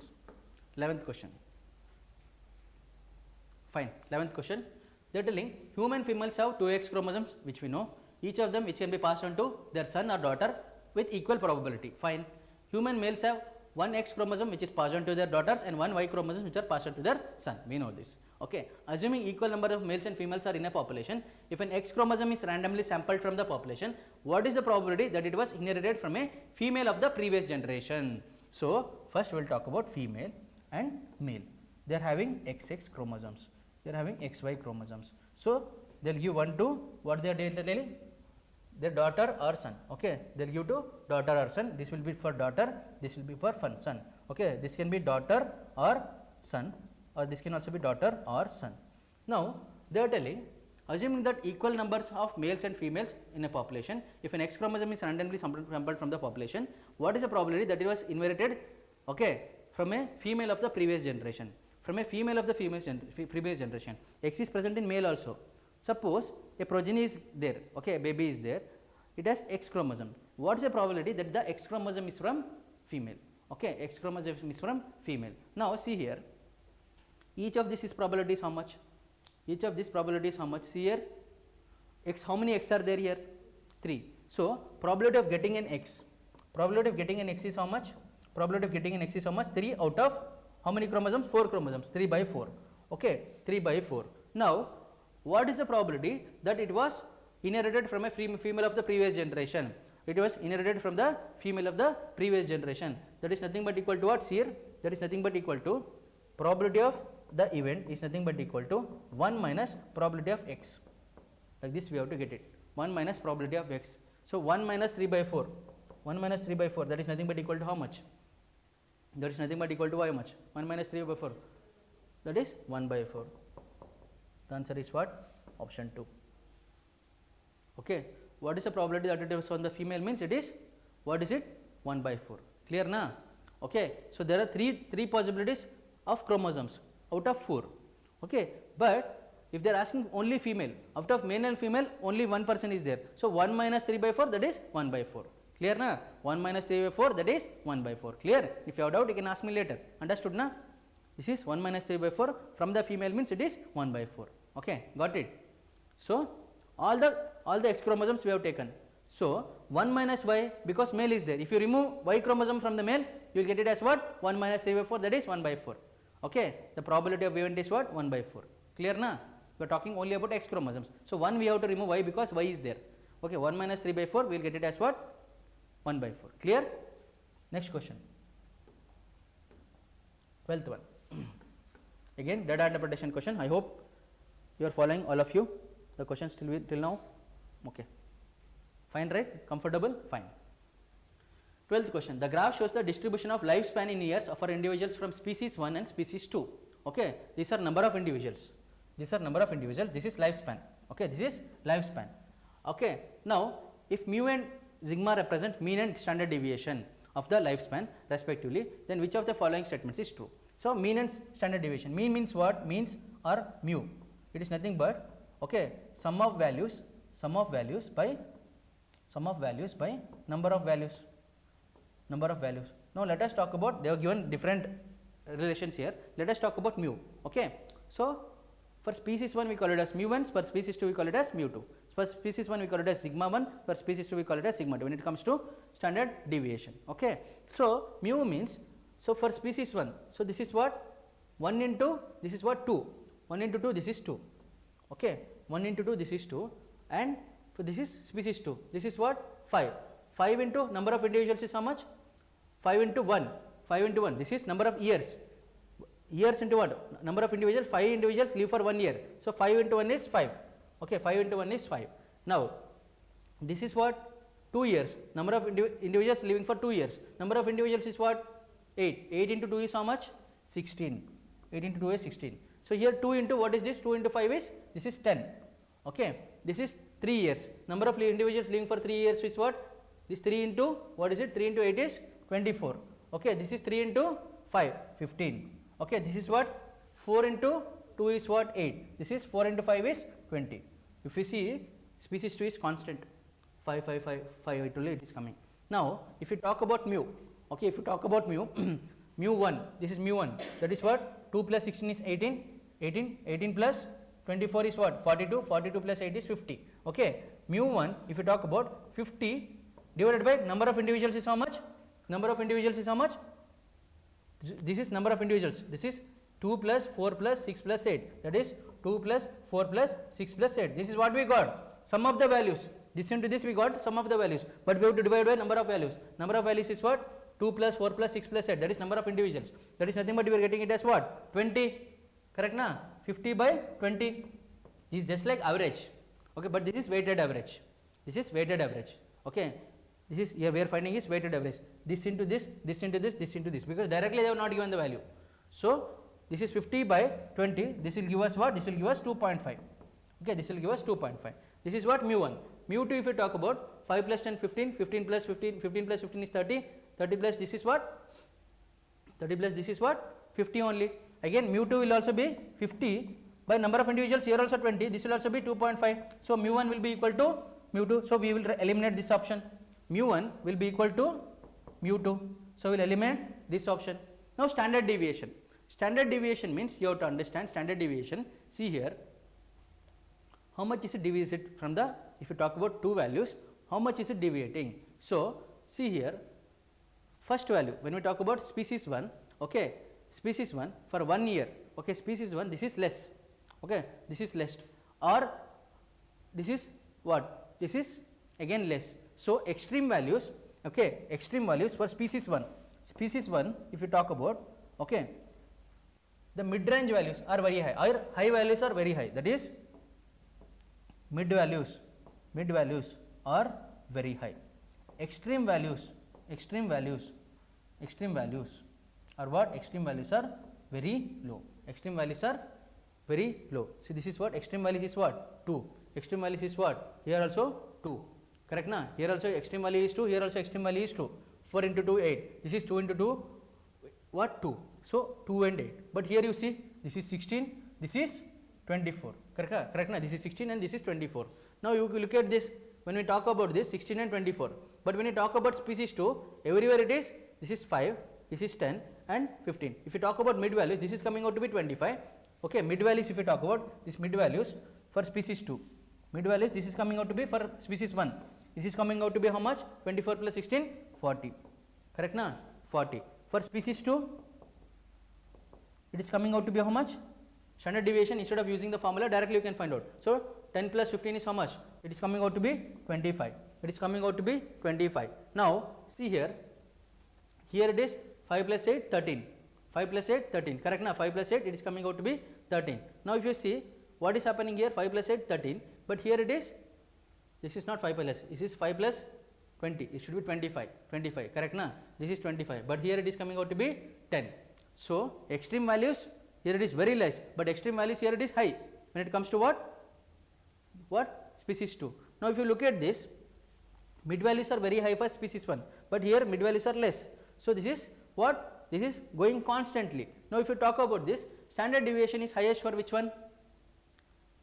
[SPEAKER 1] Fine. 11th question. They are telling human females have 2 X chromosomes, which we know. Each of them which can be passed on to their son or daughter with equal probability. Fine. Human males have 1 X chromosome which is passed on to their daughters and 1 Y chromosome which are passed on to their son. We know this. Okay. Assuming equal number of males and females are in a population, if an X chromosome is randomly sampled from the population, what is the probability that it was inherited from a female of the previous generation? So first we will talk about female and male. They are having XX chromosomes. They are having XY chromosomes. So they will give 1 to what they are telling? Their daughter or son. Okay. They will give to daughter or son. This will be for daughter. This will be for son. Okay. This can be daughter or son, or this can also be daughter or son. Now they are telling, assuming that equal numbers of males and females in a population, if an X chromosome is randomly sampled from the population, what is the probability that it was inherited, okay, from a female of the previous generation? From a female of the previous generation. X is present in male also. Suppose a progeny is there, okay, a baby is there, it has X chromosome. What is the probability that the X chromosome is from female? Okay, X chromosome is from female. Now see here, each of this is probability is how much? Each of this probability is how much? See here, X, how many X are there here? 3. So probability of getting an X. Probability of getting an X is how much? Probability of getting an X is how much? 3 out of how many chromosomes? 4 chromosomes. 3 by 4. Okay, 3 by 4. Now, what is the probability that it was inherited from a female of the previous generation? It was inherited from the female of the previous generation. That is nothing but equal to what? See here, that is nothing but equal to probability of the event is nothing but equal to 1 minus probability of X. Like this we have to get it. 1 minus probability of X. So 1 minus 3 by 4. 1 minus 3 by 4, that is nothing but equal to how much? That is nothing but equal to how much? 1 minus 3 by 4. That is 1 by 4. The answer is what? Option 2. Okay. What is the probability that it is on the female means it is, what is it? 1 by 4. Clear na? Okay. So there are three possibilities of chromosomes out of 4. Okay. But if they are asking only female, out of male and female only one person is there. So 1 minus 3 by 4, that is 1 by 4. Clear na? 1 minus 3 by 4, that is 1 by 4. Clear? If you have doubt, you can ask me later. Understood na? This is 1 minus 3 by 4, from the female means it is 1 by 4. Okay, got it? So all the X chromosomes we have taken. So 1 minus Y, because male is there. If you remove Y chromosome from the male, you will get it as what? 1 minus 3 by 4, that is 1 by 4. Okay, the probability of event is what? 1 by 4. Clear na? We are talking only about X chromosomes. So 1 we have to remove Y because Y is there. Okay, 1 minus 3 by 4, we will get it as what? 1 by 4. Clear? Next question. 12th one. Again, data interpretation question. I hope you are following, all of you, the questions till now. Okay. Fine, right? Comfortable? Fine. 12th question. The graph shows the distribution of lifespan in years for individuals from species 1 and species 2. Okay. These are number of individuals. These are number of individuals. This is lifespan. Okay. This is lifespan. Okay. Now, if mu and sigma represent mean and standard deviation of the lifespan respectively, then which of the following statements is true? So mean and standard deviation. Mean means what? Means or mu. It is nothing but, okay, sum of values by number of values. Now let us talk about, they have given different relations here. Let us talk about mu. Okay. So for species 1 we call it as mu1, for species 2 we call it as mu2. For species 1 we call it as sigma 1, for species 2 we call it as sigma 2 when it comes to standard deviation. Okay. So mu means, so for species 1, so this is what? 1 into, this is what? 2. 1 into 2, this is 2. Okay. 1 into 2, this is 2, and for this is species 2, this is what? 5. 5 into number of individuals is how much? 5 into 1. 5 into 1, this is number of years. Years into what? Number of individuals, 5 individuals live for 1 year. So 5 into 1 is 5. Okay, 5 into 1 is 5. Now, this is what? 2 years. Number of individuals living for 2 years. Number of individuals is what? 8. 8 into 2 is how much? 16. 8 into 2 is 16. So here 2 into what is this? 2 into 5 is, this is 10. Okay, this is 3 years. Number of individuals living for 3 years is what? This 3 into, what is it? 3 into 8 is 24. Okay, this is 3 into 5, 15. Okay, this is what? 4 into 2 is what? 8. This is 4 into 5 is 20. If you see, species 2 is constant. 5, 5, 5, 5, it is coming. Now, if you talk about mu, okay, if you talk about mu, mu1, this is mu1, that is what? 2 plus 16 is 18, 18 plus 24 is what? 42, 42 plus 8 is 50. Okay, mu1, if you talk about 50 divided by number of individuals is how much? Number of individuals is how much? This is number of individuals. This is 2 plus 4 plus 6 plus 8. That is 2 plus 4 plus 6 plus 8. This is what we got. Sum of the values. This into this we got sum of the values. But we have to divide by number of values. Number of values is what? 2 plus 4 plus 6 plus 8. That is number of individuals. That is nothing but we are getting it as what? 20. Correct na? 50 by 20. This is just like average. Okay, but this is weighted average. This is weighted average. Okay. This is, here we are finding is weighted average. This into this, this into this, this into this, because directly they have not given the value. So this is 50 by 20. This will give us what? This will give us 2.5. Okay, this will give us 2.5. This is what? Mu1. Mu2, if you talk about 5 plus 10, 15, 15 plus 15, 15 plus 15 is 30, 30 plus this is what? 30 plus this is what? 50 only. Again, mu2 will also be 50 by number of individuals, here also 20, this will also be 2.5. So mu1 will be equal to mu2. So we will eliminate this option. Mu1 will be equal to mu2. So we will eliminate this option. Now standard deviation. Standard deviation means you have to understand standard deviation. See here, how much is it deviated from the, if you talk about two values, how much is it deviating? So see here, first value, when we talk about species 1, okay, species 1 for 1 year, okay, species 1, this is less, okay, this is less, or this is what? This is again less. So extreme values, okay, extreme values for species 1. Species 1, if you talk about, okay, the mid-range values are very high, or high values are very high. That is, mid values are very high. Extreme values are what? Extreme values are very low. Extreme values are very low. See, this is what extreme value is what 2, extreme value is what here also 2, correct na? Here also extreme value is 2, here also extreme value is 2. 4 into 2 8, this is 2 into 2 what 2, so 2 and 8. But here you see this is 16, this is 24, correct na? This is 16 and this is 24. Now you look at this, when we talk about this 16 and 24, but when you talk about species 2, everywhere it is, this is 5, this is 10 and 15. If you talk about mid values, this is coming out to be 25. Okay, mid values, if you talk about this mid values for species 2, mid values, this is coming out to be for species 1, this is coming out to be how much? 24 plus 16, 40, correct na? 40. For species 2, it is coming out to be how much? Standard deviation, instead of using the formula, directly you can find out. So 10 plus 15 is how much? It is coming out to be 25. It is coming out to be 25. Now see here, here it is 5 plus 8, 13. 5 plus 8, 13. Correct na? 5 plus 8, it is coming out to be 13. Now if you see what is happening here, 5 plus 8, 13. But here it is, this is not 5 plus, this is 5 plus 20. It should be 25. 25. Correct na? This is 25. But here it is coming out to be 10. So extreme values, here it is very less. But extreme values here it is high. When it comes to what? What? Species 2. Now if you look at this, mid values are very high for species 1. But here mid values are less. So this is what? This is going constantly. Now if you talk about this, standard deviation is highest for which one?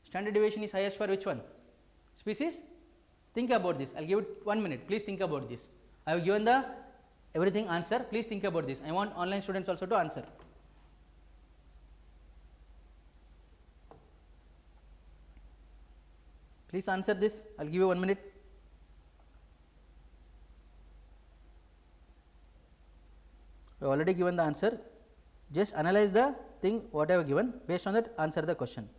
[SPEAKER 1] Standard deviation is highest for which one? Species? Think about this. I will give it 1 minute. Please think about this. I have given the everything answer. Please think about this. I want online students also to answer. Please answer this. I will give you 1 minute. I have already given the answer. Just analyze the thing what I have given. Based on that, answer the question.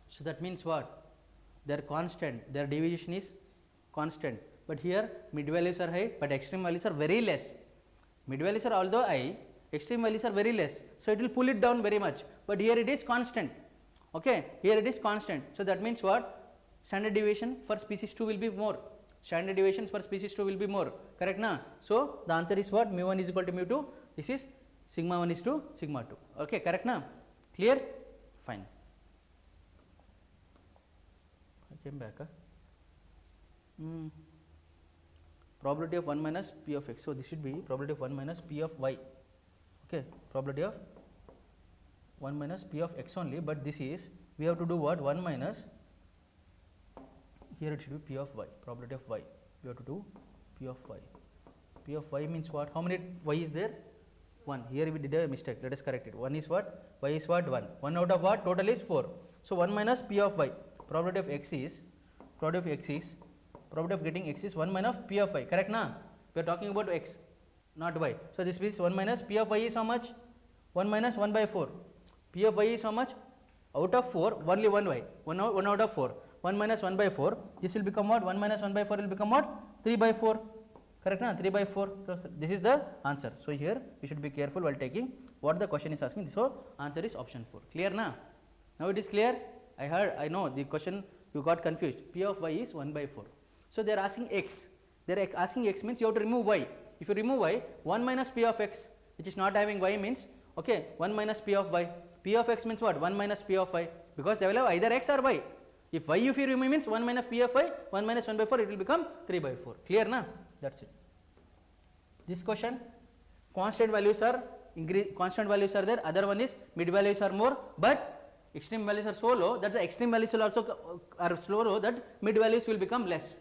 [SPEAKER 1] So that means what? They are constant, their deviation is constant. But here mid values are high, but extreme values are very less. Mid values are although high, extreme values are very less. So it will pull it down very much. But here it is constant. Okay, here it is constant. So that means what? Standard deviation for species 2 will be more. Standard deviations for species 2 will be more. Correct na? So the answer is what? Mu1 is equal to mu2. This is sigma 1 is to sigma 2. Okay, correct na? Clear? Fine. I came back. Probability of 1 minus p of x. So this should be probability of 1 minus p of y. Okay, probability of 1 minus p of x only, but this is, we have to do what? 1 minus, here it should be p of y, probability of y. We have to do p of y. P of y means what? How many y is there? 1. Here we did a mistake. Let us correct it. 1 is what? Y is what? 1. 1 out of what? Total is 4. So 1 minus p of y. Probability of x is, probability of getting x is 1 minus p of y. Correct na? We are talking about x, not y. So this is 1 minus p of y is how much? 1 minus 1 by 4. P of y is how much? Out of 4, only 1 y. 1 out of 4. 1 minus 1 by 4. This will become what? 1 minus 1 by 4 will become what? 3 by 4. Correct na? 3 by 4. So this is the answer. So here we should be careful while taking what the question is asking. So answer is option 4. Clear na? Now it is clear? I know the question you got confused. P of y is 1 by 4. So they are asking x. They are asking x means you have to remove y. If you remove y, 1 minus p of x, which is not having y, means okay, 1 minus p of y. P of x means what? 1 minus p of y, because they will have either x or y. If y if you remove means 1 minus p of y, 1 minus 1 by 4, it will become 3 by 4. Clear na? That's it. This question, constant values are there, other one is mid values are more, but extreme values are so low that the extreme values will also are so low that mid values will become less,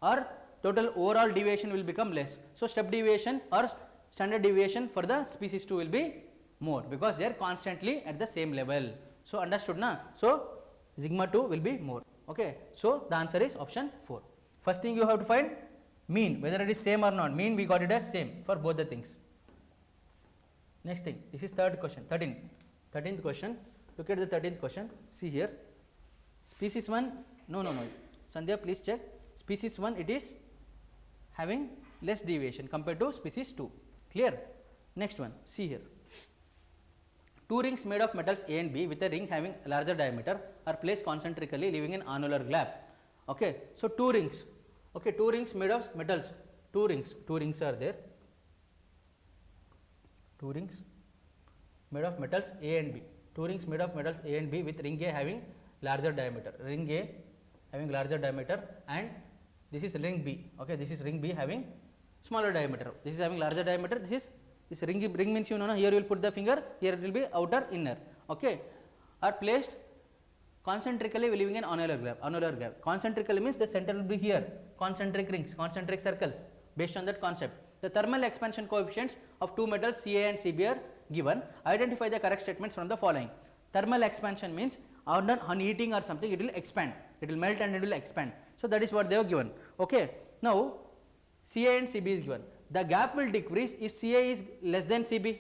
[SPEAKER 1] or total overall deviation will become less. So step deviation or standard deviation for the species 2 will be more, because they are constantly at the same level. So understood na? So sigma 2 will be more. Okay. So the answer is option 4. First thing you have to find mean, whether it is same or not. Mean we got it as same for both the things. Next thing, this is third question, 13th question. Look at the 13th question. See here, species 1, no, Sandhya please check. Species 1, it is having less deviation compared to species 2. Clear? Next one, see here. Two rings made of metals A and B with a ring having larger diameter are placed concentrically, leaving an annular gap. Okay, so two rings. Okay, two rings made of metals. Two rings are there. Two rings made of metals A and B. Two rings made of metals A and B with ring A having larger diameter. Ring A having larger diameter, and this is ring B. Okay, this is ring B having smaller diameter. This is having larger diameter. This ring means, you know, here you will put the finger, here it will be outer, inner. Okay, are placed concentrically, leaving an annular gap. Concentrically means the center will be here. Concentric rings, concentric circles. Based on that concept, the thermal expansion coefficients of two metals Ca and Cb are given. Identify the correct statements from the following. Thermal expansion means on heating or something, it will expand, it will melt and it will expand. So that is what they have given. Okay. Now Ca and Cb is given. The gap will decrease if Ca is less than Cb.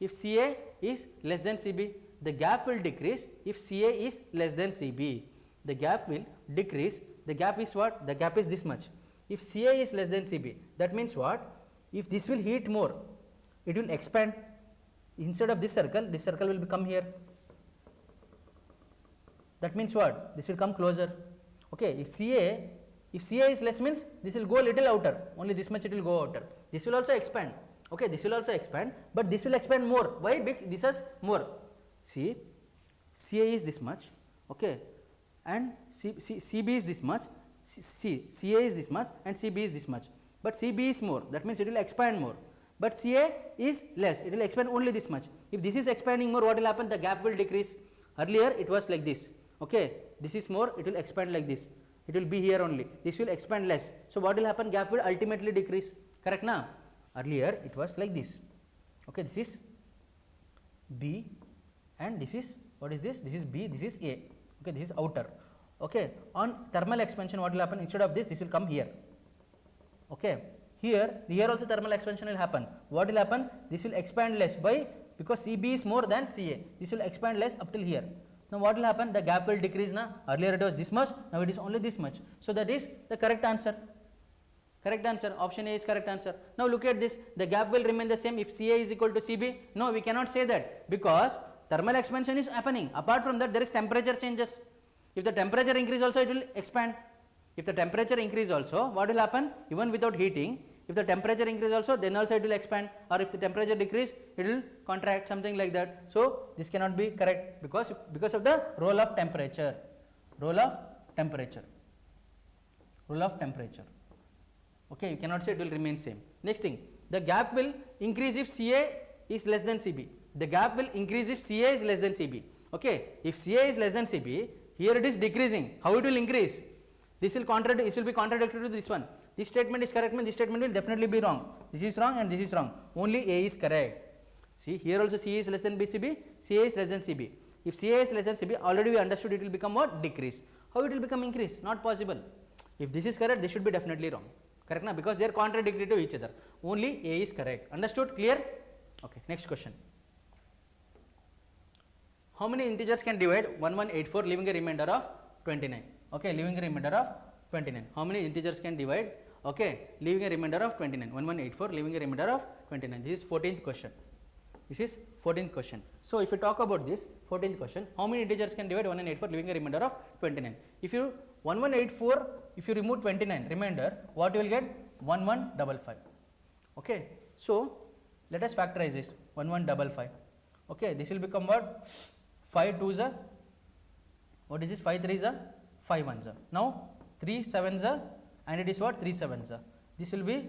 [SPEAKER 1] If Ca is less than Cb, the gap will decrease if Ca is less than Cb. The gap will decrease. The gap is what? The gap is this much. If Ca is less than Cb, that means what? If this will heat more, it will expand. Instead of this circle will become here. That means what? This will come closer. Okay, if Ca is less means this will go a little outer, only this much it will go outer. This will also expand. Okay, this will also expand, but this will expand more. Why? Because this is more. See, Ca is this much, okay, and Cb is this much. Ca is this much and Cb is this much, but Cb is more, that means it will expand more, but Ca is less, it will expand only this much. If this is expanding more, what will happen? The gap will decrease. Earlier it was like this, okay, this is more, it will expand like this, it will be here only, this will expand less. So what will happen? Gap will ultimately decrease, correct na? Earlier it was like this, okay, this is B and this is, what is this? This is B, this is A, okay, this is outer. Okay, on thermal expansion what will happen? Instead of this will come here. Okay, here also thermal expansion will happen. What will happen? This will expand less. Why? Because Cb is more than Ca. This will expand less up till here. Now what will happen? The gap will decrease na. Earlier it was this much, now it is only this much. So that is the correct answer. Correct answer. Option A is correct answer. Now look at this. The gap will remain the same if Ca is equal to Cb. No, we cannot say that, because thermal expansion is happening. Apart from that, there is temperature changes. If the temperature increase also, it will expand. If the temperature increase also, what will happen? Even without heating, if the temperature increase also, then also it will expand, or if the temperature decrease, it will contract, something like that. So this cannot be correct, because of the role of temperature. Role of temperature. Okay, you cannot say it will remain same. Next thing, the gap will increase if Ca is less than Cb. The gap will increase if Ca is less than Cb. Okay, if Ca is less than Cb, here it is decreasing. How it will increase? This will be contradictory to this one. This statement is correct, this statement will definitely be wrong. This is wrong and this is wrong. Only A is correct. See, here also Ca is less than Cb, Ca is less than Cb. If Ca is less than Cb, already we understood it will become what? Decrease. How it will become increase? Not possible. If this is correct, this should be definitely wrong. Correct na? Because they are contradictory to each other. Only A is correct. Understood? Clear? Okay, next question. How many integers can divide 1184 leaving a remainder of 29? Okay, leaving a remainder of 29. How many integers can divide? Okay, leaving a remainder of 29. 1184 leaving a remainder of 29. This is 14th question. This is 14th question. So if you talk about this 14th question, how many integers can divide 1184 leaving a remainder of 29? If you 1184, if you remove 29 remainder, what you will get? 1155. Okay, so let us factorize this 1155. Okay, this will become what? 5 2s are, what is this? 5 3s are, 5 1s are. Now 3 7s are, and it is what? 3 7s are. This will be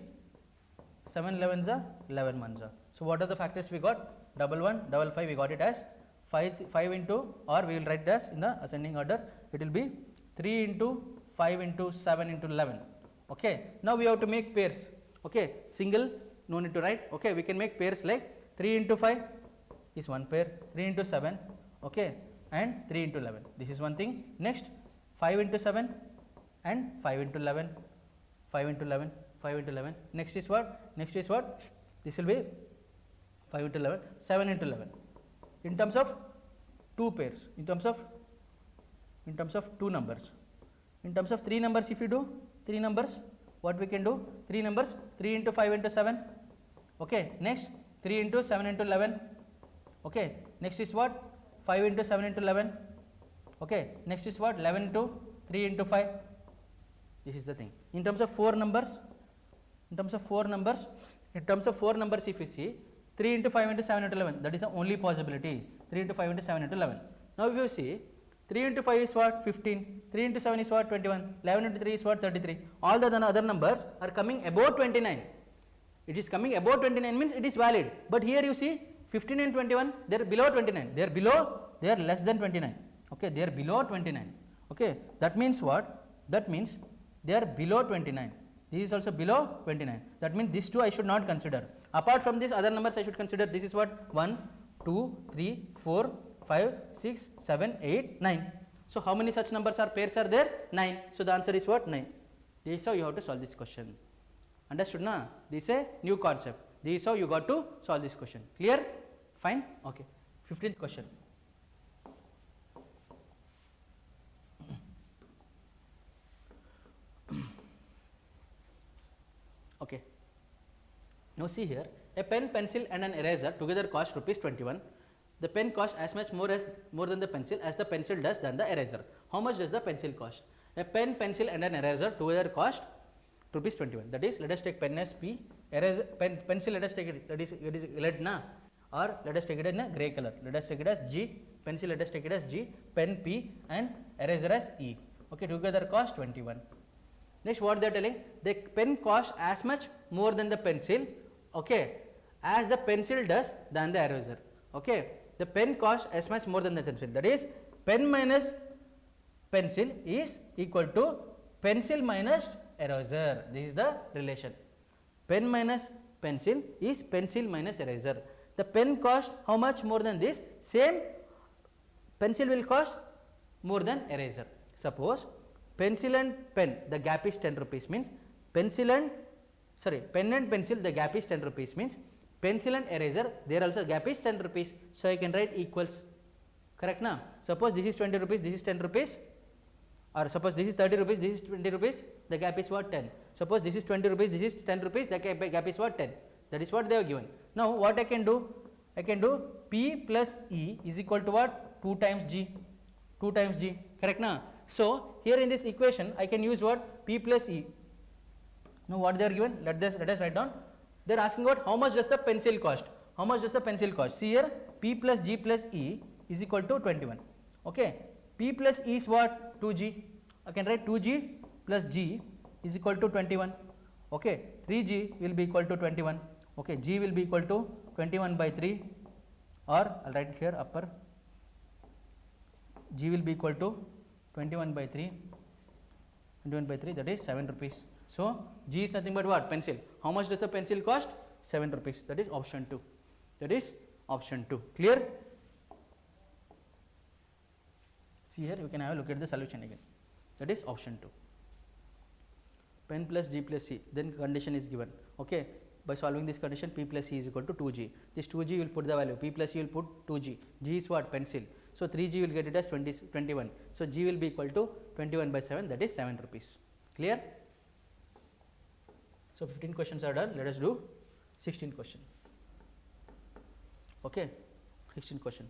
[SPEAKER 1] 7 11s are 11 ones are. So what are the factors we got? 1 1 5 5, we got it as 5 into, or we will write it as in the ascending order, it will be 3 into 5 into 7 into 11. Okay. Now we have to make pairs. Okay, single no need to write. Okay, we can make pairs like 3 into 5 is one pair, 3 into 7, okay, and 3 into 11. This is one thing. Next 5 into 7 and 5 into 11, 5 into 11, 5 into 11. Next is what? Next is what? This will be 5 into 11, 7 into 11. In terms of two pairs, in terms of two numbers. In terms of three numbers, if you do three numbers, what we can do? Three numbers, 3 into 5 into 7. Okay. Next 3 into 7 into 11. Okay. Next is what? 5 into 7 into 11. Okay. Next is what? 11 into 3 into 5. This is the thing. In terms of four numbers, if you see 3 into 5 into 7 into 11, that is the only possibility. 3 into 5 into 7 into 11. Now if you see 3 into 5 is what? 15. 3 into 7 is what? 21. 11 into 3 is what? 33. All the other numbers are coming above 29. It is coming above 29 means it is valid. But here you see 15 and 21, they are below 29. They are less than 29. Okay, they are below 29. Okay, that means what? That means they are below 29. This is also below 29. That means these two I should not consider. Apart from these other numbers I should consider. This is what? 1, 2, 3, 4, 5, 6, 7, 8, 9. So how many such numbers are pairs are there? 9. So the answer is what? 9. This is how you have to solve this question. Understood na? This is a new concept. This is how you got to solve this question. Clear? Fine? Okay. 15th question. Okay. Now see here, a pen, pencil and an eraser together cost rupees 21. The pen costs as much more than the pencil as the pencil does than the eraser. How much does the pencil cost? A pen, pencil and an eraser together cost rupees 21. That is, let us take pen as P, eraser, pencil let us take it, that is it is lead na, or let us take it in a grey color. Let us take it as G, pencil let us take it as G, pen P and eraser as E. Okay, together cost 21. Next what they are telling, the pen costs as much more than the pencil, okay, as the pencil does than the eraser. Okay, the pen costs as much more than the pencil. That is, pen minus pencil is equal to pencil minus eraser. This is the relation. Pen minus pencil is pencil minus eraser. The pen cost how much more than this? Same pencil will cost more than eraser. Suppose pencil and pen, the gap is 10 rupees, means pen and pencil, the gap is 10 rupees, means pencil and eraser, there also gap is 10 rupees. So I can write equals. Correct na? Suppose this is 20 rupees, this is 10 rupees, or suppose this is 30 rupees, this is 20 rupees, the gap is what? 10. Suppose this is 20 rupees, this is 10 rupees, the gap is what? 10. That is what they have given. Now what I can do? I can do P plus E is equal to what? 2 times G. 2 times G. Correct na? So here in this equation I can use what? P plus E. Now what they are given? Let us write down. They are asking what? How much does the pencil cost? How much does the pencil cost? See here, P plus G plus E is equal to 21. Okay. P plus E is what? 2G. I can write 2G plus G is equal to 21. Okay. 3G will be equal to 21. Okay. G will be equal to 21 by 3, or I will write here upper. G will be equal to 21 by 3, that is 7 rupees. So G is nothing but what? Pencil. How much does the pencil cost? 7 rupees. That is option 2. That is option 2. Clear? See here, you can have a look at the solution again. That is option 2. Pen plus G plus C, then condition is given. Okay. By solving this condition, P plus E is equal to 2G. This 2G will put the value, P plus E will put 2G. G is what? Pencil. So 3G will get it as 21. So G will be equal to 21 by 7, that is 7 rupees. Clear? So 15 questions are done. Let us do 16 question. Okay, 16 question.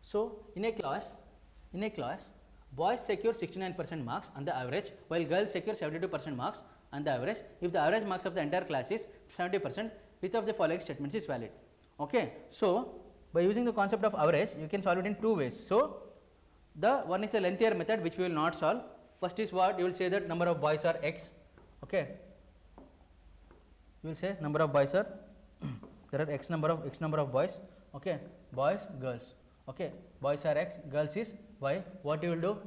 [SPEAKER 1] So in a class, boys secure 69% marks on the average, while girls secure 72% marks on the average. If the average marks of the entire class is 70%, which of the following statements is valid? Okay, so by using the concept of average, you can solve it in two ways. So the one is a lengthier method which we will not solve. First is what? You will say that number of boys are X. Okay. you will say number of boys are there are x number of boys, okay, boys, girls, okay, boys are x, girls is y. What you will do?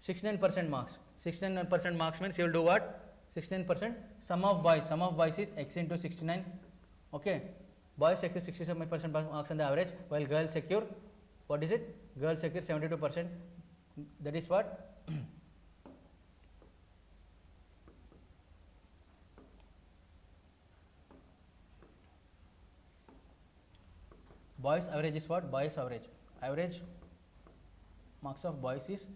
[SPEAKER 1] 69% marks. 69% marks means you will do what? 69% sum of boys is x into 69, okay. Boys secure 67% marks on the average, while girls secure, what is it? Girls secure 72%. That is what? Boys average is what? Boys average marks of boys is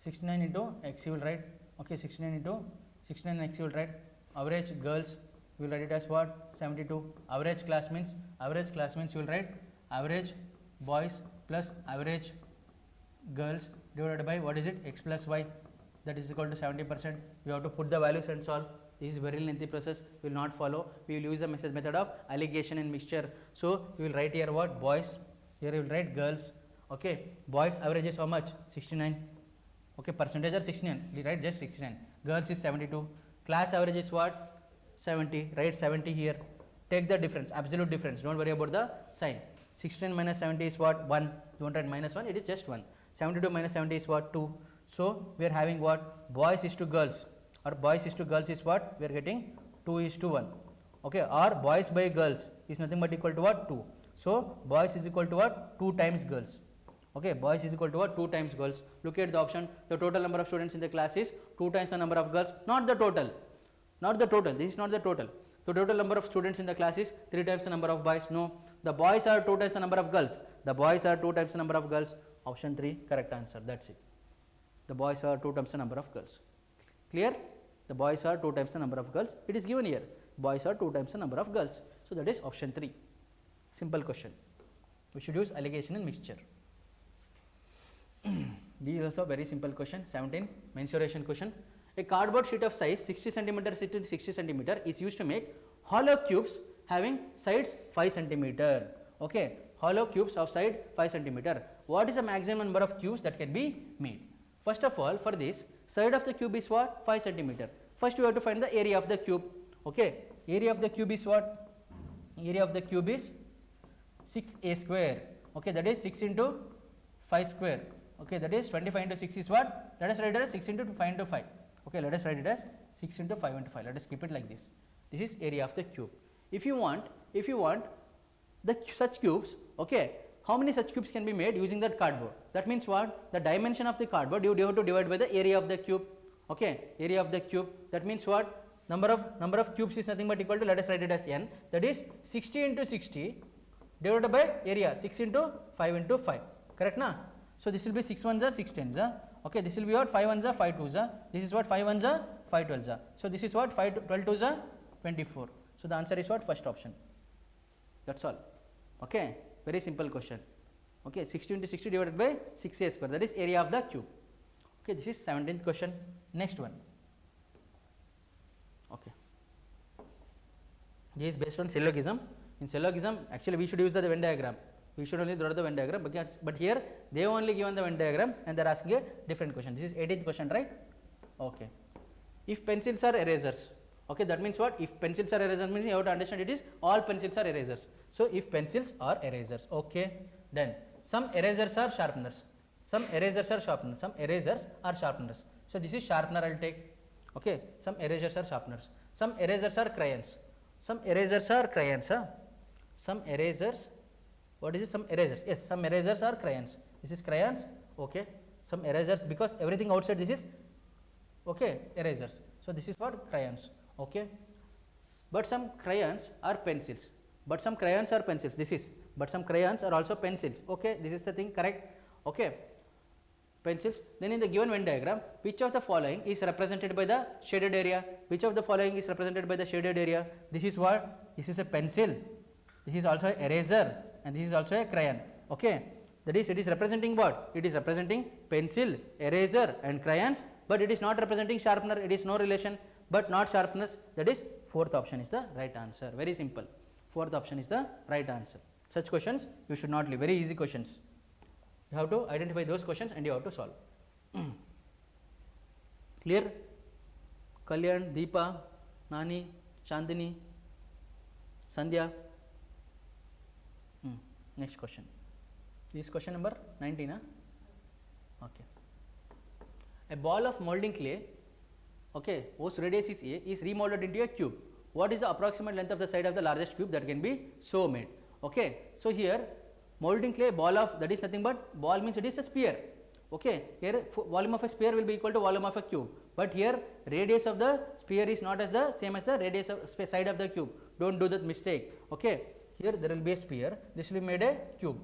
[SPEAKER 1] 69 into x, you will write, okay, 69 into 69 x you will write. Average girls you will write it as what? 72. Average class means you will write average boys plus average girls divided by what is it? X plus y, that is equal to 70%. You have to put the values and solve. This is very lengthy process, we will not follow. We will use the method of alligation and mixture. So you will write here what? Boys, here you will write girls, okay. Boys average is how much? 69, okay, percentage are 69, we write just 69. Girls is 72. Class average is what? 70, write 70 here. Take the difference, absolute difference, don't worry about the sign. 69 minus 70 is what? 1, don't write minus 1, it is just 1. 72 minus 70 is what? 2. So we are having what? Boys is to girls, or boys is to girls is what? We are getting 2 is to 1, okay, or boys by girls is nothing but equal to what? 2. So boys is equal to what? 2 times girls, okay, boys is equal to what? 2 times girls. Look at the option, the total number of students in the class is 2 times the number of girls, not the total, this is not the total. The total number of students in the class is 3 times the number of boys. No, the boys are 2 times the number of girls, option 3 correct answer, that's it. The boys are 2 times the number of girls. Clear? The boys are 2 times the number of girls, it is given here, boys are 2 times the number of girls. So that is option 3, simple question. We should use alligation and mixture. This is also very simple question. 17, mensuration question. A cardboard sheet of size 60 cm into 60 cm is used to make hollow cubes having sides 5 cm, okay, hollow cubes of side 5 cm. What is the maximum number of cubes that can be made? First of all, for this, side of the cube is what? 5 cm. First we have to find the area of the cube, okay. Area of the cube is what? Area of the cube is 6a square, okay, that is 6 into 5 square, okay, that is 25 into 6 is what? Let us write it as 6 into 5 into 5, okay, let us write it as 6 into 5 into 5, let us keep it like this. This is area of the cube. If you want the such cubes, okay, how many such cubes can be made using that cardboard? That means what? The dimension of the cardboard you have to divide by the area of the cube, okay, area of the cube. That means what? Number of cubes is nothing but equal to, let us write it as n, that is 60 into 60 divided by area, 6 into 5 into 5, correct na? So this will be 6 ones are 6 tens, okay, this will be what? 5 ones are 5 twos, this is what? 5 ones are 5 twelves, so this is what? 5 12 twos are 24. So the answer is what? First option. That's all, okay, very simple question, okay. 60 into 60 divided by 6a square, that is area of the cube, okay. This is 17th question. Next one, okay, this is based on syllogism. In syllogism, actually we should use the Venn diagram, we should only draw the Venn diagram, but here they have only given the Venn diagram and they are asking a different question. This is 18th question, right? Okay. If pencils are erasers, okay, that means what? If pencils are erasers means you have to understand it is all pencils are erasers. So if pencils are erasers, okay, then some erasers are sharpeners, some erasers are sharpeners, some erasers are sharpeners. So this is sharpener I will take, okay, some erasers are sharpeners, some erasers are crayons, some erasers are crayons, some erasers, what is it? Some erasers, yes, some erasers are crayons, this is crayons, okay, some erasers, because everything outside this is, okay, erasers, so this is what? Crayons, okay. But some crayons are pencils, but some crayons are pencils, this is, but some crayons are also pencils, okay, this is the thing, correct, okay, pencils. Then in the given Venn diagram, which of the following is represented by the shaded area? Which of the following is represented by the shaded area? This is what? This is a pencil, this is also an eraser, and this is also a crayon, okay. That is, it is representing what? It is representing pencil, eraser and crayons, but it is not representing sharpener, it is no relation, but not sharpeners, that is fourth option is the right answer. Very simple, fourth option is the right answer. Such questions you should not leave, very easy questions. You have to identify those questions and you have to solve. Clear? Kalyan, Deepa, Nani, Chandini, Sandhya. Next question. This is question number 19. Okay. A ball of molding clay, okay, whose radius is A, is remolded into a cube. What is the approximate length of the side of the largest cube that can be so made? Okay. So here molding clay, ball of, that is nothing but, ball means it is a sphere. Okay. Here volume of a sphere will be equal to volume of a cube, but here radius of the sphere is not as the same as the radius of side of the cube. Don't do that mistake. Okay. Here there will be a sphere, this will be made a cube.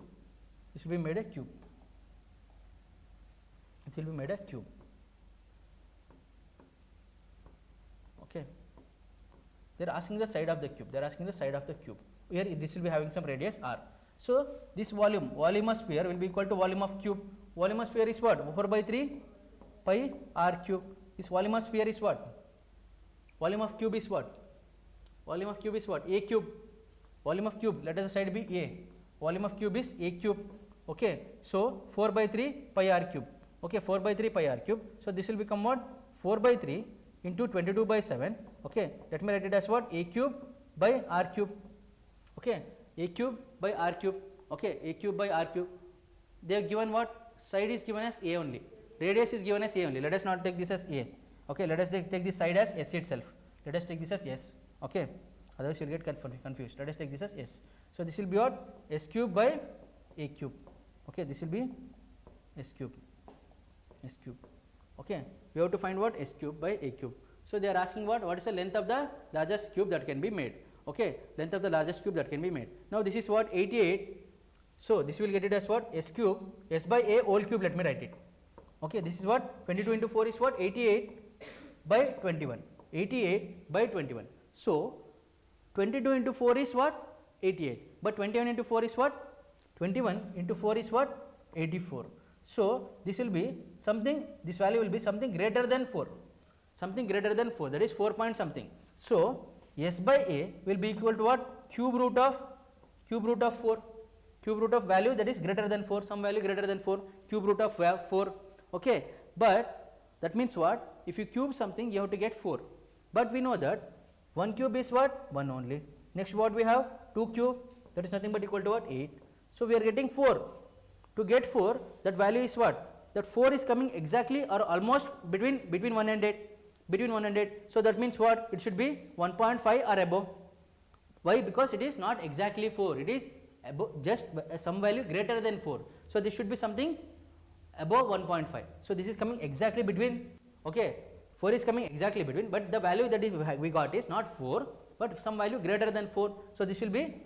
[SPEAKER 1] This will be made a cube. It will be made a cube. Okay. They are asking the side of the cube. They are asking the side of the cube. Here this will be having some radius r. So this volume of sphere will be equal to volume of cube. Volume of sphere is what? 4 by 3 pi r cube. This volume of sphere is what? Volume of cube is what? Volume of cube is what? A cube. Volume of cube, let us the side be A. Volume of cube is A cube. Okay. So 4 by 3 pi r cube. Okay. 4 by 3 pi r cube. So this will become what? 4 by 3 into 22 by 7. Okay. Let me write it as what? A cube by r cube. Okay. A cube by r cube. Okay. A cube by r cube. They have given what? Side is given as A only. Radius is given as A only. Let us not take this as A. Okay. Let us take this side as S itself. Let us take this as S. Okay. Otherwise you will get confused. Let us take this as S. So this will be what? S cube by A cube. Okay. This will be S cube. S cube. Okay. We have to find what? S cube by A cube. So they are asking what? What is the length of the largest cube that can be made? Okay. Length of the largest cube that can be made. Now this is what? 88. So this will get it as what? S cube. S by A whole cube. Let me write it. Okay. This is what? 22 into 4 is what? 88 by 21. 88 by 21. So 22 into 4 is what? 88. But 21 into 4 is what? 21 into 4 is what? 84. So this will be something, this value will be something greater than 4. Something greater than 4, that is 4 point something. So S by A will be equal to what? Cube root of 4. Cube root of value that is greater than 4, some value greater than 4, cube root of 4. Okay. But that means what? If you cube something, you have to get 4. But we know that 1 cube is what? 1 only. Next what we have? 2 cube, that is nothing but equal to what? 8. So we are getting 4. To get 4, that value is what? That 4 is coming exactly or almost between 1 and 8. Between 1 and 8. So that means what? It should be 1.5 or above. Why? Because it is not exactly 4. It is above, just some value greater than 4. So this should be something above 1.5. So this is coming exactly between. Okay. 4 is coming exactly between, but the value that we got is not 4, but some value greater than 4. So this will be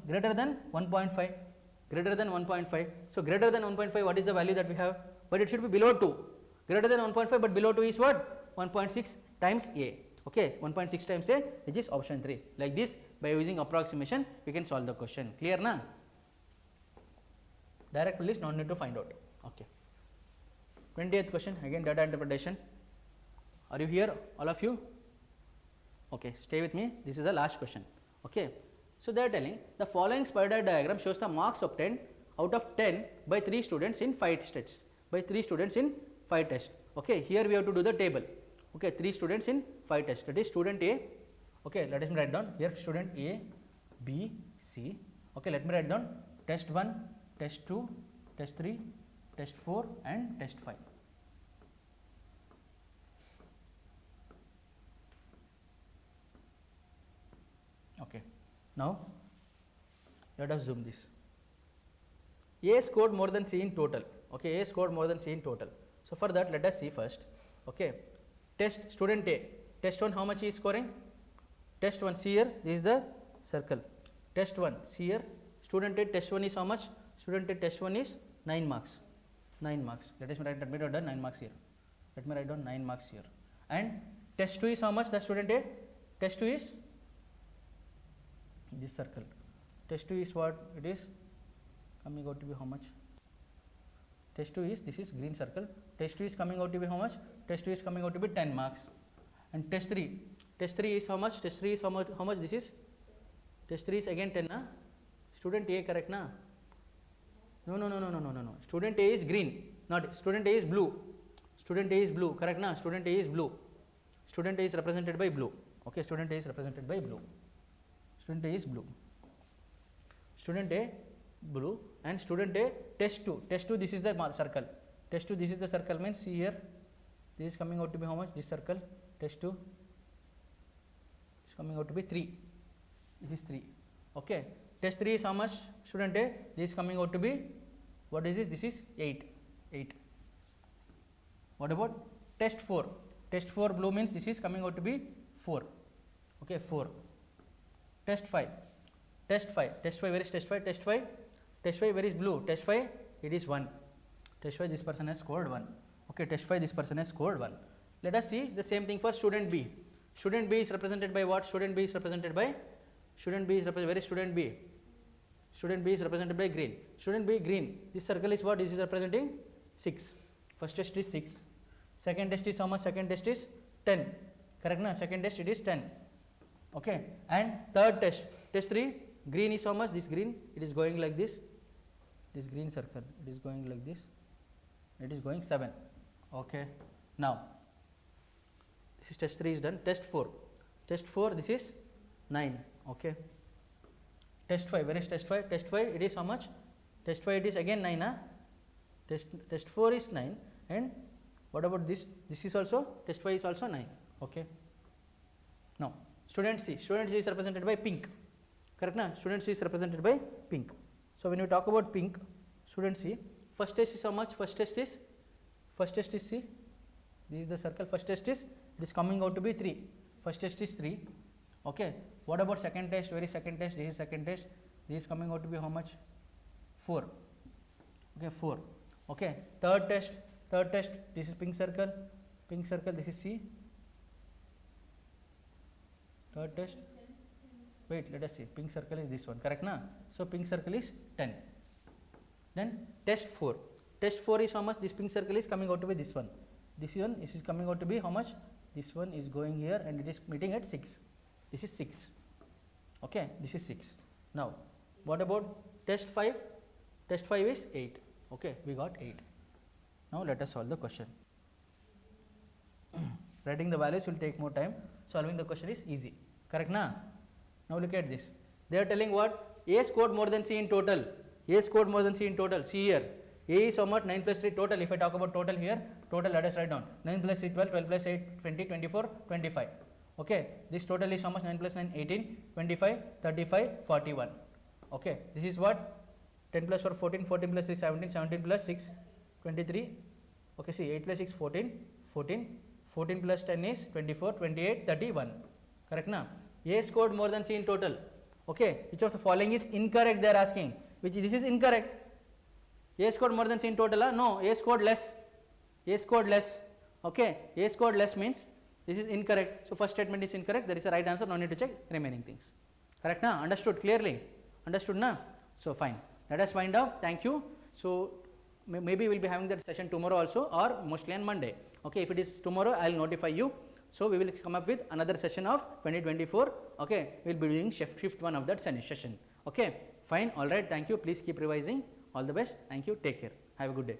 [SPEAKER 1] greater than 1.5. Greater than 1.5. So greater than 1.5, what is the value that we have? But it should be below 2. Greater than 1.5, but below 2 is what? 1.6 times A. Okay, 1.6 times A, which is option 3. Like this, by using approximation, we can solve the question. Clear na? Direct list, no need to find out. Okay. 20th question, again data interpretation. Are you here, all of you? Okay, stay with me. This is the last question. Okay. So they are telling the following spider diagram shows the marks obtained out of 10 by 3 students in 5 tests. By 3 students in 5 tests. Okay, here we have to do the table. Okay, 3 students in 5 tests. That is student A. Okay, let us write down here student A, B, C. Okay, let me write down test 1, test 2, test 3, test 4 and test 5. Okay. Now, let us zoom this. A scored more than C in total. Okay, A scored more than C in total. So, for that let us see first. Okay, test student A. Test 1 how much he is scoring? Test 1, see here, this is the circle. Test 1, see here, student A test 1 is how much? Student A test 1 is 9 marks. 9 marks. Let me write down 9 marks here. Let me write down 9 marks here. And test 2 is how much? The student A? Test 2 is this circle. Test 2 is what? It is coming out to be how much? Test 2 is, this is green circle. Test 2 is coming out to be how much? Test 2 is coming out to be 10 marks. And test 3. Test 3 is how much? Test 3 is how much? How much this is? Test 3 is again 10 na? Student A correct na? No. Student A is green. Not student A is blue. Student A is blue. Correct na? Student A is blue. Student A is represented by blue. Okay, student A is represented by blue. student A is blue, student A blue, and student A test 2, test 2 this is the circle, test 2 this is the circle, means see here this is coming out to be how much, this circle test 2 is coming out to be 3, this is 3, okay. Test 3 is how much, student A, this is coming out to be, what is this is 8, 8. What about test 4, test 4 blue means this is coming out to be 4, okay, 4. Test 5, test 5, test 5, where is test 5, test 5, test 5 where is blue, test 5 it is 1, test 5 this person has scored 1, okay, test 5 this person has scored 1. Let us see the same thing for student B. Student B is represented by what, student B is represented by, student B is represented, where is student B, student B is represented by green, student B green, this circle is what, this is representing 6, first test is 6, second test is how much, second test is 10, correct na, second test it is 10, okay, and third test, test 3, green is how much, this green, it is going like this green circle, it is going like this, it is going 7, okay. Now this is test 3 is done, test 4, test 4 this is 9, okay. Test 5, where is test 5, test 5 it is how much, test 5 it is again 9, huh? Test 4 is 9, and what about this, this is also, test 5 is also 9, okay. Now student C, student C is represented by pink, correct na, student C is represented by pink. So when we talk about pink, student C, first test is how much, first test is C, this is the circle, first test is, it is coming out to be 3, first test is 3, okay. What about second test, where is second test, this is second test, this is coming out to be how much, 4, okay, 4, okay. Third test, this is pink circle, this is C, third test, wait, let us see, pink circle is this one, correct na, so pink circle is 10. Then test 4, test 4 is how much, this pink circle is coming out to be this one, this is coming out to be how much, this one is going here and it is meeting at 6, this is 6, okay, this is 6. Now what about test 5, test 5 is 8, okay, we got 8. Now let us solve the question. Writing the values will take more time, solving the question is easy, correct na. Now look at this, they are telling what, A scored more than C in total, A scored more than C in total, see here, A is how much, 9 plus 3 total, if I talk about total here, total let us write down, 9 plus 3 12, 12 plus 8 20, 24, 25, okay, this total is how much, 9 plus 9 18, 25, 35, 41, okay, this is what, 10 plus 4 14, 14 plus 3 17, 17 plus 6 23, okay, see 8 plus 6 14, 14, 14 plus 10 is 24, 28, 31, correct na. A scored more than C in total, okay, which of the following is incorrect they are asking, which this is incorrect, A scored more than C in total, no, A scored less, okay, A scored less means this is incorrect, so first statement is incorrect, there is a right answer, no need to check remaining things, correct na, understood clearly, understood na, so fine, let us find out, thank you. So maybe we will be having that session tomorrow also or mostly on Monday, okay, if it is tomorrow I will notify you. So we will come up with another session of 2024, okay, we will be doing shift 1 of that session, okay, fine, alright, thank you, please keep revising, all the best, thank you, take care, have a good day.